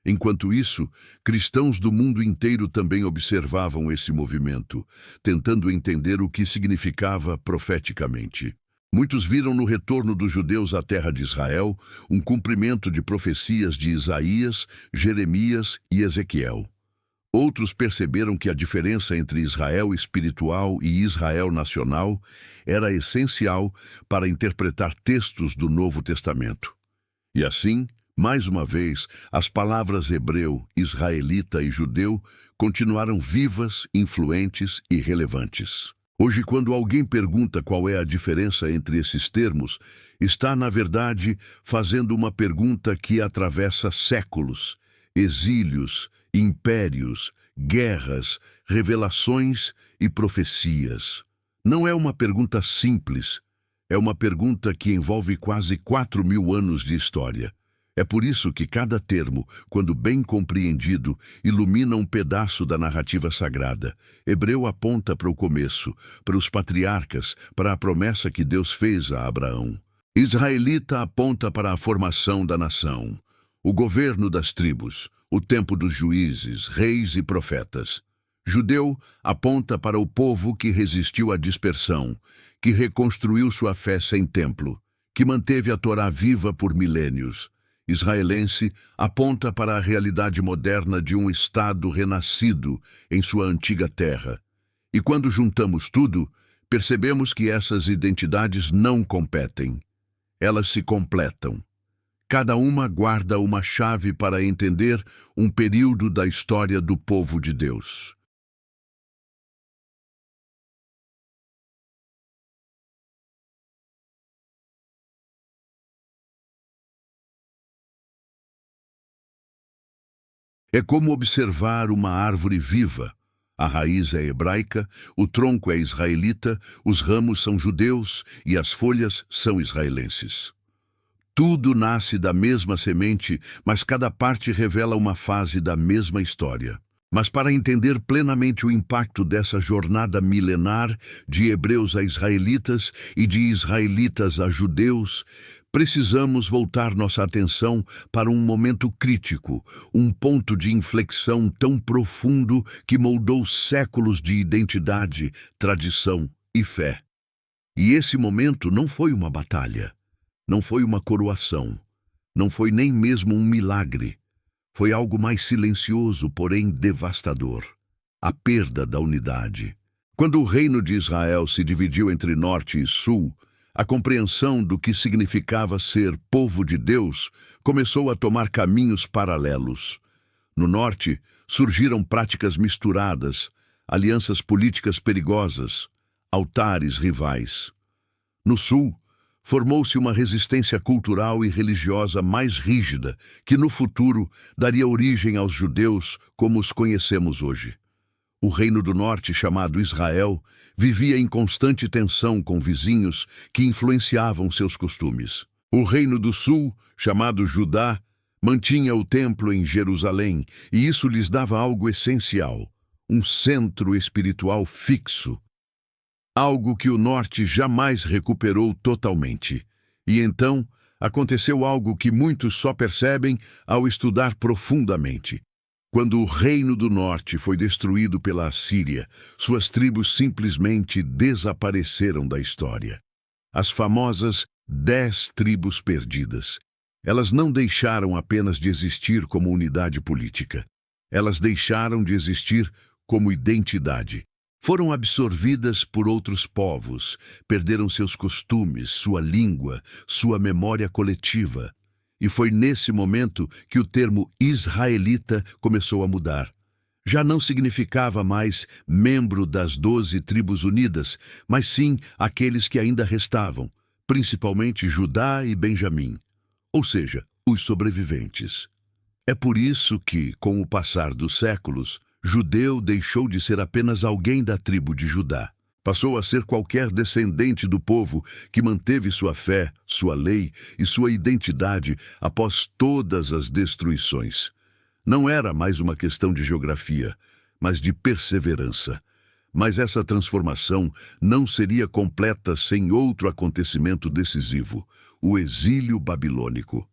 Enquanto isso, cristãos do mundo inteiro também observavam esse movimento, tentando entender o que significava profeticamente. Muitos viram no retorno dos judeus à terra de Israel um cumprimento de profecias de Isaías, Jeremias e Ezequiel. Outros perceberam que a diferença entre Israel espiritual e Israel nacional era essencial para interpretar textos do Novo Testamento. E assim, mais uma vez, as palavras hebreu, israelita e judeu continuaram vivas, influentes e relevantes. Hoje, quando alguém pergunta qual é a diferença entre esses termos, está, na verdade, fazendo uma pergunta que atravessa séculos, exílios, impérios, guerras, revelações e profecias. Não é uma pergunta simples, é uma pergunta que envolve quase 4.000 anos de história. É por isso que cada termo, quando bem compreendido, ilumina um pedaço da narrativa sagrada. Hebreu aponta para o começo, para os patriarcas, para a promessa que Deus fez a Abraão. Israelita aponta para a formação da nação, o governo das tribos, o tempo dos juízes, reis e profetas. Judeu aponta para o povo que resistiu à dispersão, que reconstruiu sua fé sem templo, que manteve a Torá viva por milênios. Israelense aponta para a realidade moderna de um Estado renascido em sua antiga terra. E quando juntamos tudo, percebemos que essas identidades não competem. Elas se completam. Cada uma guarda uma chave para entender um período da história do povo de Deus. É como observar uma árvore viva. A raiz é hebraica, o tronco é israelita, os ramos são judeus e as folhas são israelenses. Tudo nasce da mesma semente, mas cada parte revela uma fase da mesma história. Mas para entender plenamente o impacto dessa jornada milenar, de hebreus a israelitas e de israelitas a judeus, precisamos voltar nossa atenção para um momento crítico, um ponto de inflexão tão profundo que moldou séculos de identidade, tradição e fé. E esse momento não foi uma batalha, não foi uma coroação, não foi nem mesmo um milagre. foi algo mais silencioso, porém devastador: a perda da unidade. Quando o reino de Israel se dividiu entre norte e sul, a compreensão do que significava ser povo de Deus começou a tomar caminhos paralelos. No norte, surgiram práticas misturadas, alianças políticas perigosas, altares rivais. No sul, formou-se uma resistência cultural e religiosa mais rígida, que no futuro daria origem aos judeus como os conhecemos hoje. O Reino do Norte, chamado Israel, vivia em constante tensão com vizinhos que influenciavam seus costumes. O Reino do Sul, chamado Judá, mantinha o templo em Jerusalém, e isso lhes dava algo essencial: um centro espiritual fixo. Algo que o Norte jamais recuperou totalmente. E então, aconteceu algo que muitos só percebem ao estudar profundamente. Quando o Reino do Norte foi destruído pela Assíria, suas tribos simplesmente desapareceram da história. As famosas 10 tribos perdidas. Elas não deixaram apenas de existir como unidade política. Elas deixaram de existir como identidade. Foram absorvidas por outros povos, perderam seus costumes, sua língua, sua memória coletiva. E foi nesse momento que o termo israelita começou a mudar. Já não significava mais membro das 12 tribos unidas, mas sim aqueles que ainda restavam, principalmente Judá e Benjamim, ou seja, os sobreviventes. É por isso que, com o passar dos séculos, judeu deixou de ser apenas alguém da tribo de Judá. Passou a ser qualquer descendente do povo que manteve sua fé, sua lei e sua identidade após todas as destruições. Não era mais uma questão de geografia, mas de perseverança. Mas essa transformação não seria completa sem outro acontecimento decisivo: o exílio babilônico.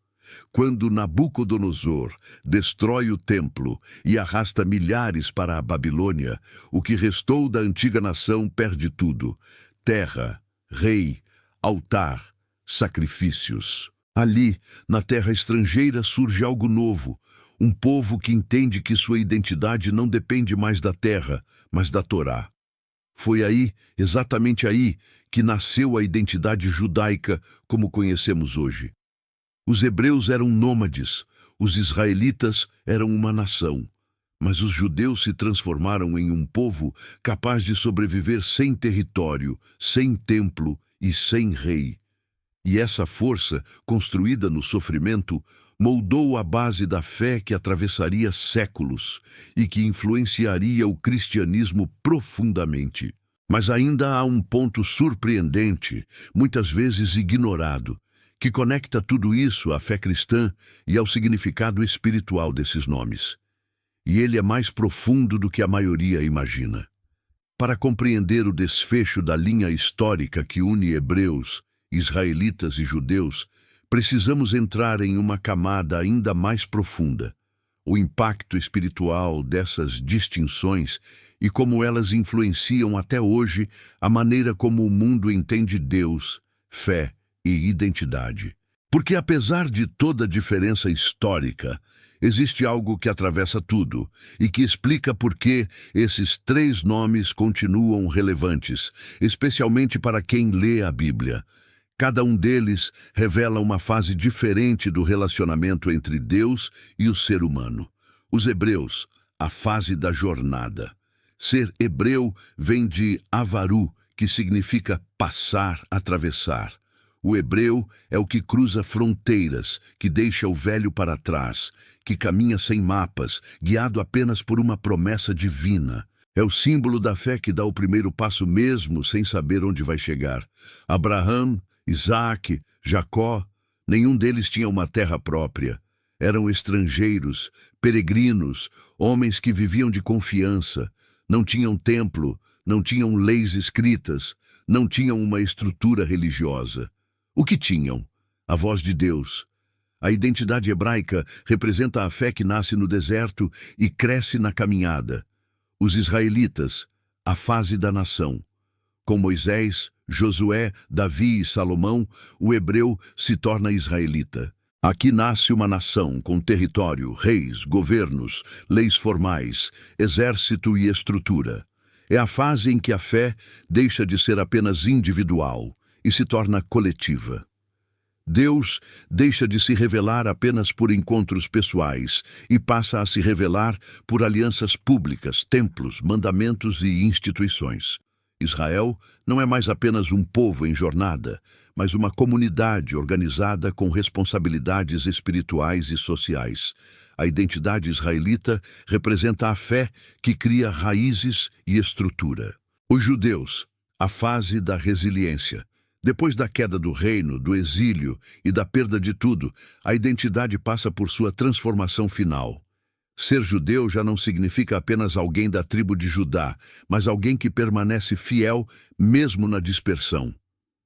Quando Nabucodonosor destrói o templo e arrasta milhares para a Babilônia, o que restou da antiga nação perde tudo: terra, rei, altar, sacrifícios. Ali, na terra estrangeira, surge algo novo, um povo que entende que sua identidade não depende mais da terra, mas da Torá. Foi aí, exatamente aí, que nasceu a identidade judaica como conhecemos hoje. Os hebreus eram nômades, os israelitas eram uma nação, mas os judeus se transformaram em um povo capaz de sobreviver sem território, sem templo e sem rei. E essa força, construída no sofrimento, moldou a base da fé que atravessaria séculos e que influenciaria o cristianismo profundamente. Mas ainda há um ponto surpreendente, muitas vezes ignorado, que conecta tudo isso à fé cristã e ao significado espiritual desses nomes. E ele é mais profundo do que a maioria imagina. Para compreender o desfecho da linha histórica que une hebreus, israelitas e judeus, precisamos entrar em uma camada ainda mais profunda: o impacto espiritual dessas distinções e como elas influenciam até hoje a maneira como o mundo entende Deus, fé e identidade. Porque apesar de toda a diferença histórica, existe algo que atravessa tudo e que explica por que esses 3 nomes continuam relevantes, especialmente para quem lê a Bíblia. Cada um deles revela uma fase diferente do relacionamento entre Deus e o ser humano. Os hebreus, a fase da jornada. Ser hebreu vem de avaru, que significa passar, atravessar. O hebreu é o que cruza fronteiras, que deixa o velho para trás, que caminha sem mapas, guiado apenas por uma promessa divina. É o símbolo da fé que dá o primeiro passo mesmo sem saber onde vai chegar. Abraão, Isaac, Jacó, nenhum deles tinha uma terra própria. Eram estrangeiros, peregrinos, homens que viviam de confiança. Não tinham templo, não tinham leis escritas, não tinham uma estrutura religiosa. O que tinham? A voz de Deus. A identidade hebraica representa a fé que nasce no deserto e cresce na caminhada. Os israelitas, a fase da nação. Com Moisés, Josué, Davi e Salomão, o hebreu se torna israelita. Aqui nasce uma nação com território, reis, governos, leis formais, exército e estrutura. É a fase em que a fé deixa de ser apenas individual e se torna coletiva. Deus deixa de se revelar apenas por encontros pessoais e passa a se revelar por alianças públicas, templos, mandamentos e instituições. Israel não é mais apenas um povo em jornada, mas uma comunidade organizada com responsabilidades espirituais e sociais. A identidade israelita representa a fé que cria raízes e estrutura. Os judeus, a fase da resiliência. Depois da queda do reino, do exílio e da perda de tudo, a identidade passa por sua transformação final. Ser judeu já não significa apenas alguém da tribo de Judá, mas alguém que permanece fiel mesmo na dispersão.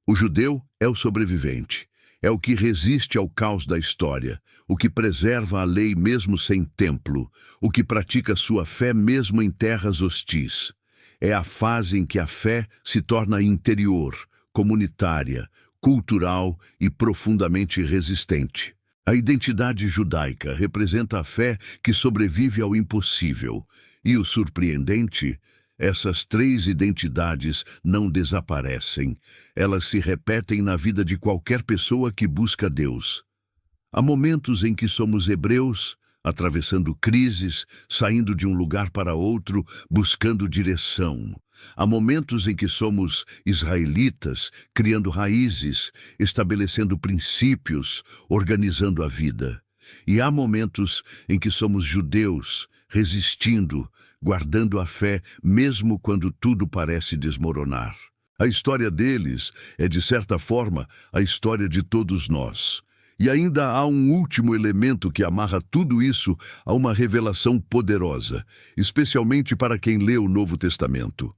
O judeu é o sobrevivente, é o que resiste ao caos da história, o que preserva a lei mesmo sem templo, o que pratica sua fé mesmo em terras hostis. É a fase em que a fé se torna interior, comunitária, cultural e profundamente resistente. A identidade judaica representa a fé que sobrevive ao impossível. E o surpreendente, essas três identidades não desaparecem. Elas se repetem na vida de qualquer pessoa que busca Deus. Há momentos em que somos hebreus, atravessando crises, saindo de um lugar para outro, buscando direção. Há momentos em que somos israelitas, criando raízes, estabelecendo princípios, organizando a vida. E há momentos em que somos judeus, resistindo, guardando a fé, mesmo quando tudo parece desmoronar. A história deles é, de certa forma, a história de todos nós. E ainda há um último elemento que amarra tudo isso a uma revelação poderosa, especialmente para quem lê o Novo Testamento.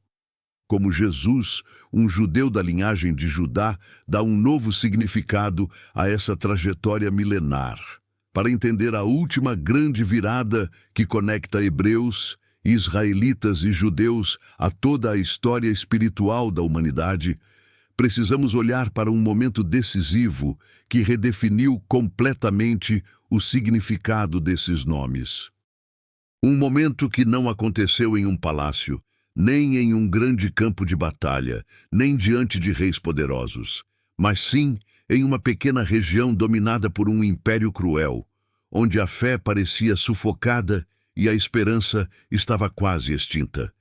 Como Jesus, um judeu da linhagem de Judá, dá um novo significado a essa trajetória milenar. Para entender a última grande virada que conecta hebreus, israelitas e judeus a toda a história espiritual da humanidade, precisamos olhar para um momento decisivo que redefiniu completamente o significado desses nomes. Um momento que não aconteceu em um palácio, nem em um grande campo de batalha, nem diante de reis poderosos, mas sim em uma pequena região dominada por um império cruel, onde a fé parecia sufocada e a esperança estava quase extinta.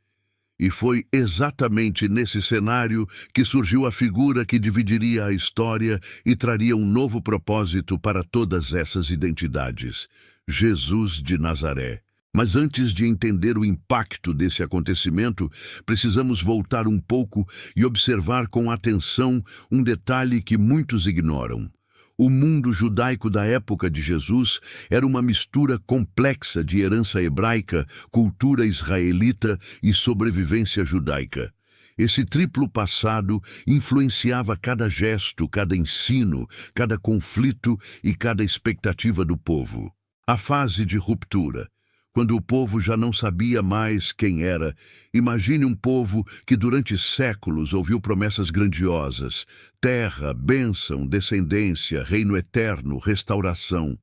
E foi exatamente nesse cenário que surgiu a figura que dividiria a história e traria um novo propósito para todas essas identidades: Jesus de Nazaré. Mas antes de entender o impacto desse acontecimento, precisamos voltar um pouco e observar com atenção um detalhe que muitos ignoram. O mundo judaico da época de Jesus era uma mistura complexa de herança hebraica, cultura israelita e sobrevivência judaica. Esse triplo passado influenciava cada gesto, cada ensino, cada conflito e cada expectativa do povo. A fase de ruptura. Quando o povo já não sabia mais quem era, imagine um povo que durante séculos ouviu promessas grandiosas: terra, bênção, descendência, reino eterno, restauração.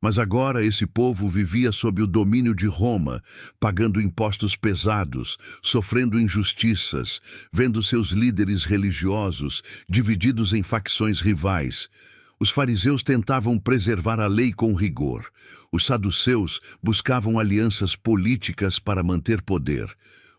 Mas agora esse povo vivia sob o domínio de Roma, pagando impostos pesados, sofrendo injustiças, vendo seus líderes religiosos divididos em facções rivais. Os fariseus tentavam preservar a lei com rigor. Os saduceus buscavam alianças políticas para manter poder.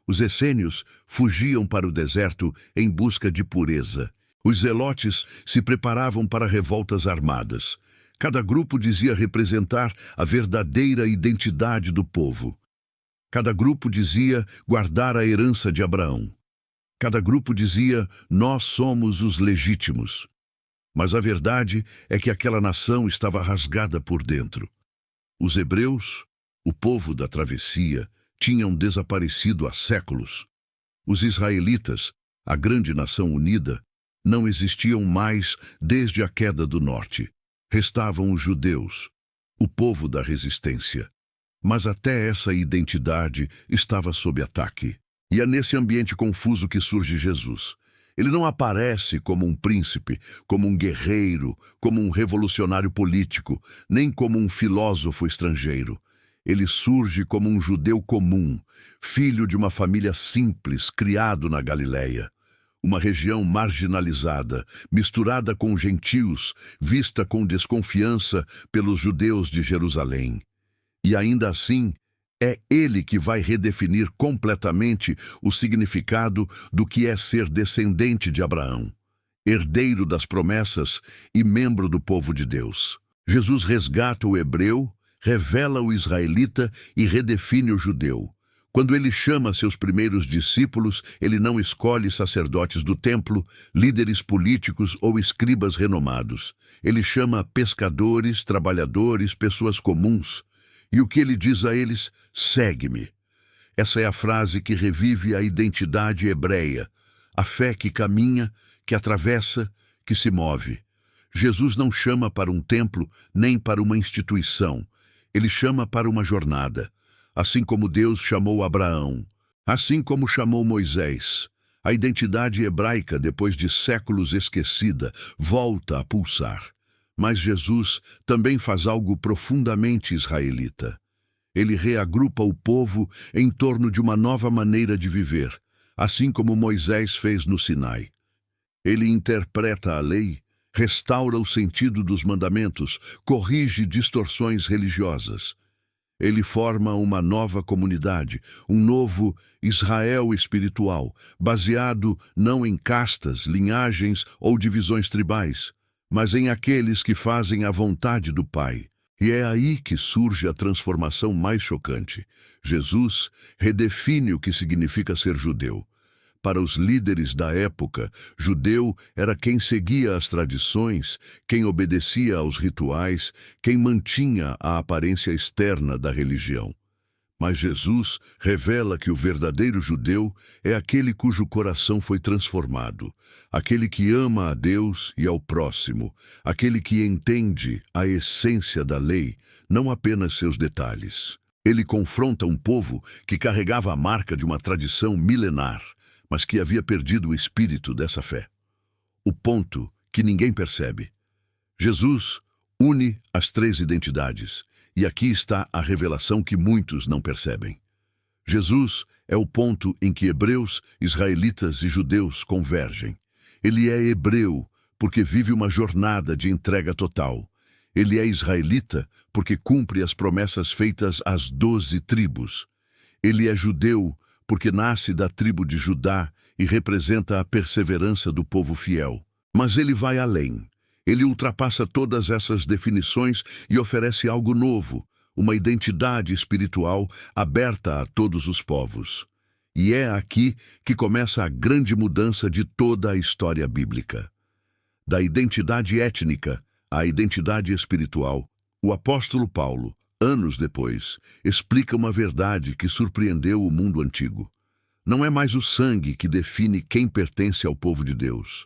Os essênios fugiam para o deserto em busca de pureza. Os zelotes se preparavam para revoltas armadas. Cada grupo dizia representar a verdadeira identidade do povo. Cada grupo dizia guardar a herança de Abraão. Cada grupo dizia: nós somos os legítimos. Mas a verdade é que aquela nação estava rasgada por dentro. Os hebreus, o povo da travessia, tinham desaparecido há séculos. Os israelitas, a grande nação unida, não existiam mais desde a queda do norte. Restavam os judeus, o povo da resistência. Mas até essa identidade estava sob ataque. E é nesse ambiente confuso que surge Jesus. Ele não aparece como um príncipe, como um guerreiro, como um revolucionário político, nem como um filósofo estrangeiro. Ele surge como um judeu comum, filho de uma família simples, criado na Galileia. Uma região marginalizada, misturada com gentios, vista com desconfiança pelos judeus de Jerusalém. E ainda assim, é ele que vai redefinir completamente o significado do que é ser descendente de Abraão, herdeiro das promessas e membro do povo de Deus. Jesus resgata o hebreu, revela o israelita e redefine o judeu. Quando ele chama seus primeiros discípulos, ele não escolhe sacerdotes do templo, líderes políticos ou escribas renomados. Ele chama pescadores, trabalhadores, pessoas comuns. E o que ele diz a eles? Segue-me. Essa é a frase que revive a identidade hebreia, a fé que caminha, que atravessa, que se move. Jesus não chama para um templo nem para uma instituição. Ele chama para uma jornada. Assim como Deus chamou Abraão, assim como chamou Moisés. A identidade hebraica, depois de séculos esquecida, volta a pulsar. Mas Jesus também faz algo profundamente israelita. Ele reagrupa o povo em torno de uma nova maneira de viver, assim como Moisés fez no Sinai. Ele interpreta a lei, restaura o sentido dos mandamentos, corrige distorções religiosas. Ele forma uma nova comunidade, um novo Israel espiritual, baseado não em castas, linhagens ou divisões tribais, mas em aqueles que fazem a vontade do Pai. E é aí que surge a transformação mais chocante. Jesus redefine o que significa ser judeu. Para os líderes da época, judeu era quem seguia as tradições, quem obedecia aos rituais, quem mantinha a aparência externa da religião. Mas Jesus revela que o verdadeiro judeu é aquele cujo coração foi transformado, aquele que ama a Deus e ao próximo, aquele que entende a essência da lei, não apenas seus detalhes. Ele confronta um povo que carregava a marca de uma tradição milenar, mas que havia perdido o espírito dessa fé. O ponto que ninguém percebe. Jesus une as três identidades, e aqui está a revelação que muitos não percebem. Jesus é o ponto em que hebreus, israelitas e judeus convergem. Ele é hebreu porque vive uma jornada de entrega total. Ele é israelita porque cumpre as promessas feitas às 12 tribos. Ele é judeu porque nasce da tribo de Judá e representa a perseverança do povo fiel. Mas ele vai além. Ele ultrapassa todas essas definições e oferece algo novo, uma identidade espiritual aberta a todos os povos. E é aqui que começa a grande mudança de toda a história bíblica. Da identidade étnica à identidade espiritual, o apóstolo Paulo, anos depois, explica uma verdade que surpreendeu o mundo antigo. Não é mais o sangue que define quem pertence ao povo de Deus,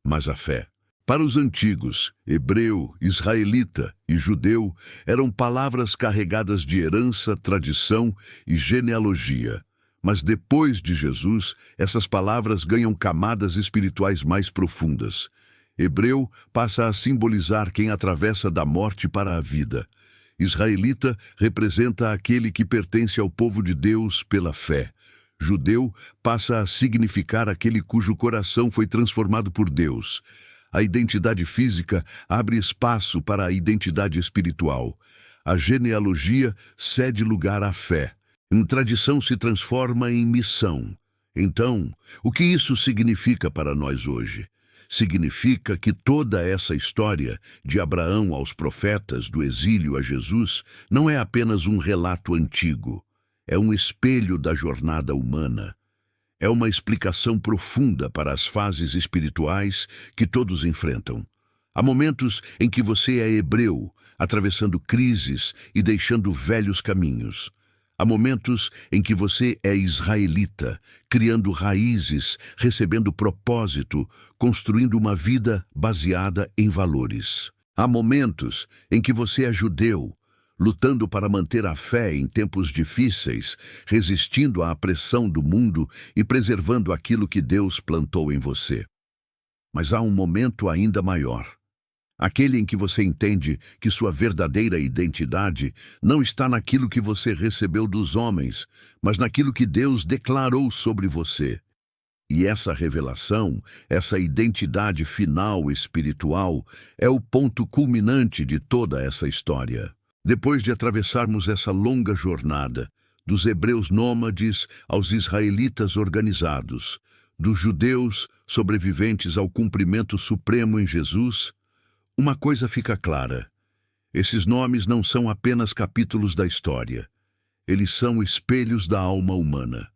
mas a fé. Para os antigos, hebreu, israelita e judeu eram palavras carregadas de herança, tradição e genealogia. Mas depois de Jesus, essas palavras ganham camadas espirituais mais profundas. Hebreu passa a simbolizar quem atravessa da morte para a vida. Israelita representa aquele que pertence ao povo de Deus pela fé. Judeu passa a significar aquele cujo coração foi transformado por Deus. A identidade física abre espaço para a identidade espiritual. A genealogia cede lugar à fé. A tradição se transforma em missão. Então, o que isso significa para nós hoje? Significa que toda essa história, de Abraão aos profetas, do exílio a Jesus, não é apenas um relato antigo. É um espelho da jornada humana. É uma explicação profunda para as fases espirituais que todos enfrentam. Há momentos em que você é hebreu, atravessando crises e deixando velhos caminhos. Há momentos em que você é israelita, criando raízes, recebendo propósito, construindo uma vida baseada em valores. Há momentos em que você é judeu, lutando para manter a fé em tempos difíceis, resistindo à pressão do mundo e preservando aquilo que Deus plantou em você. Mas há um momento ainda maior. Aquele em que você entende que sua verdadeira identidade não está naquilo que você recebeu dos homens, mas naquilo que Deus declarou sobre você. E essa revelação, essa identidade final espiritual, é o ponto culminante de toda essa história. Depois de atravessarmos essa longa jornada, dos hebreus nômades aos israelitas organizados, dos judeus sobreviventes ao cumprimento supremo em Jesus, uma coisa fica clara: esses nomes não são apenas capítulos da história. Eles são espelhos da alma humana.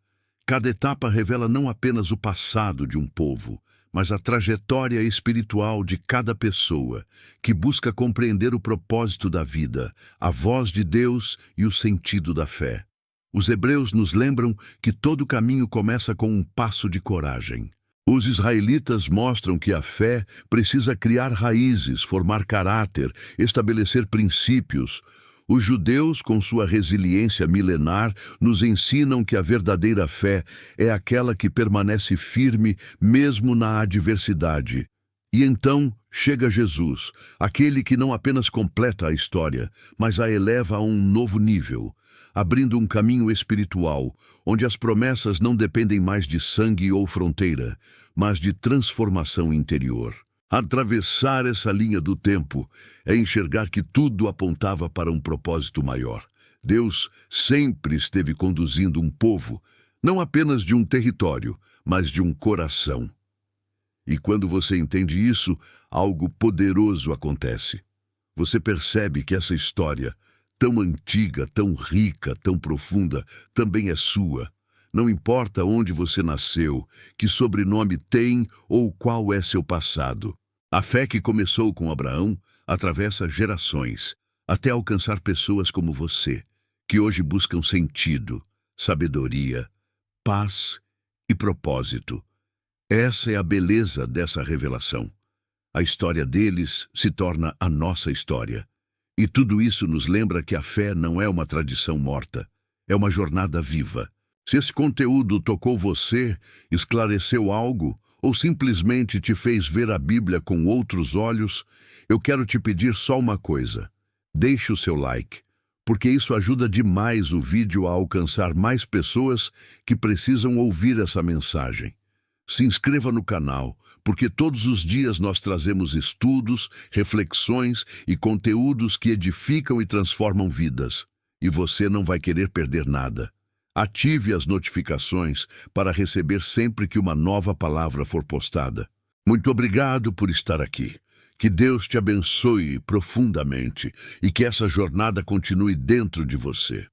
Cada etapa revela não apenas o passado de um povo, mas a trajetória espiritual de cada pessoa, que busca compreender o propósito da vida, a voz de Deus e o sentido da fé. Os hebreus nos lembram que todo caminho começa com um passo de coragem. Os israelitas mostram que a fé precisa criar raízes, formar caráter, estabelecer princípios. Os judeus, com sua resiliência milenar, nos ensinam que a verdadeira fé é aquela que permanece firme mesmo na adversidade. E então chega Jesus, aquele que não apenas completa a história, mas a eleva a um novo nível, abrindo um caminho espiritual, onde as promessas não dependem mais de sangue ou fronteira, mas de transformação interior. Atravessar essa linha do tempo é enxergar que tudo apontava para um propósito maior. Deus sempre esteve conduzindo um povo, não apenas de um território, mas de um coração. E quando você entende isso, algo poderoso acontece. Você percebe que essa história, tão antiga, tão rica, tão profunda, também é sua. Não importa onde você nasceu, que sobrenome tem ou qual é seu passado. A fé que começou com Abraão atravessa gerações, até alcançar pessoas como você, que hoje buscam sentido, sabedoria, paz e propósito. Essa é a beleza dessa revelação. A história deles se torna a nossa história. E tudo isso nos lembra que a fé não é uma tradição morta, é uma jornada viva. Se esse conteúdo tocou você, esclareceu algo, ou simplesmente te fez ver a Bíblia com outros olhos, eu quero te pedir só uma coisa. Deixe o seu like, porque isso ajuda demais o vídeo a alcançar mais pessoas que precisam ouvir essa mensagem. Se inscreva no canal, porque todos os dias nós trazemos estudos, reflexões e conteúdos que edificam e transformam vidas. E você não vai querer perder nada. Ative as notificações para receber sempre que uma nova palavra for postada. Muito obrigado por estar aqui. Que Deus te abençoe profundamente e que essa jornada continue dentro de você.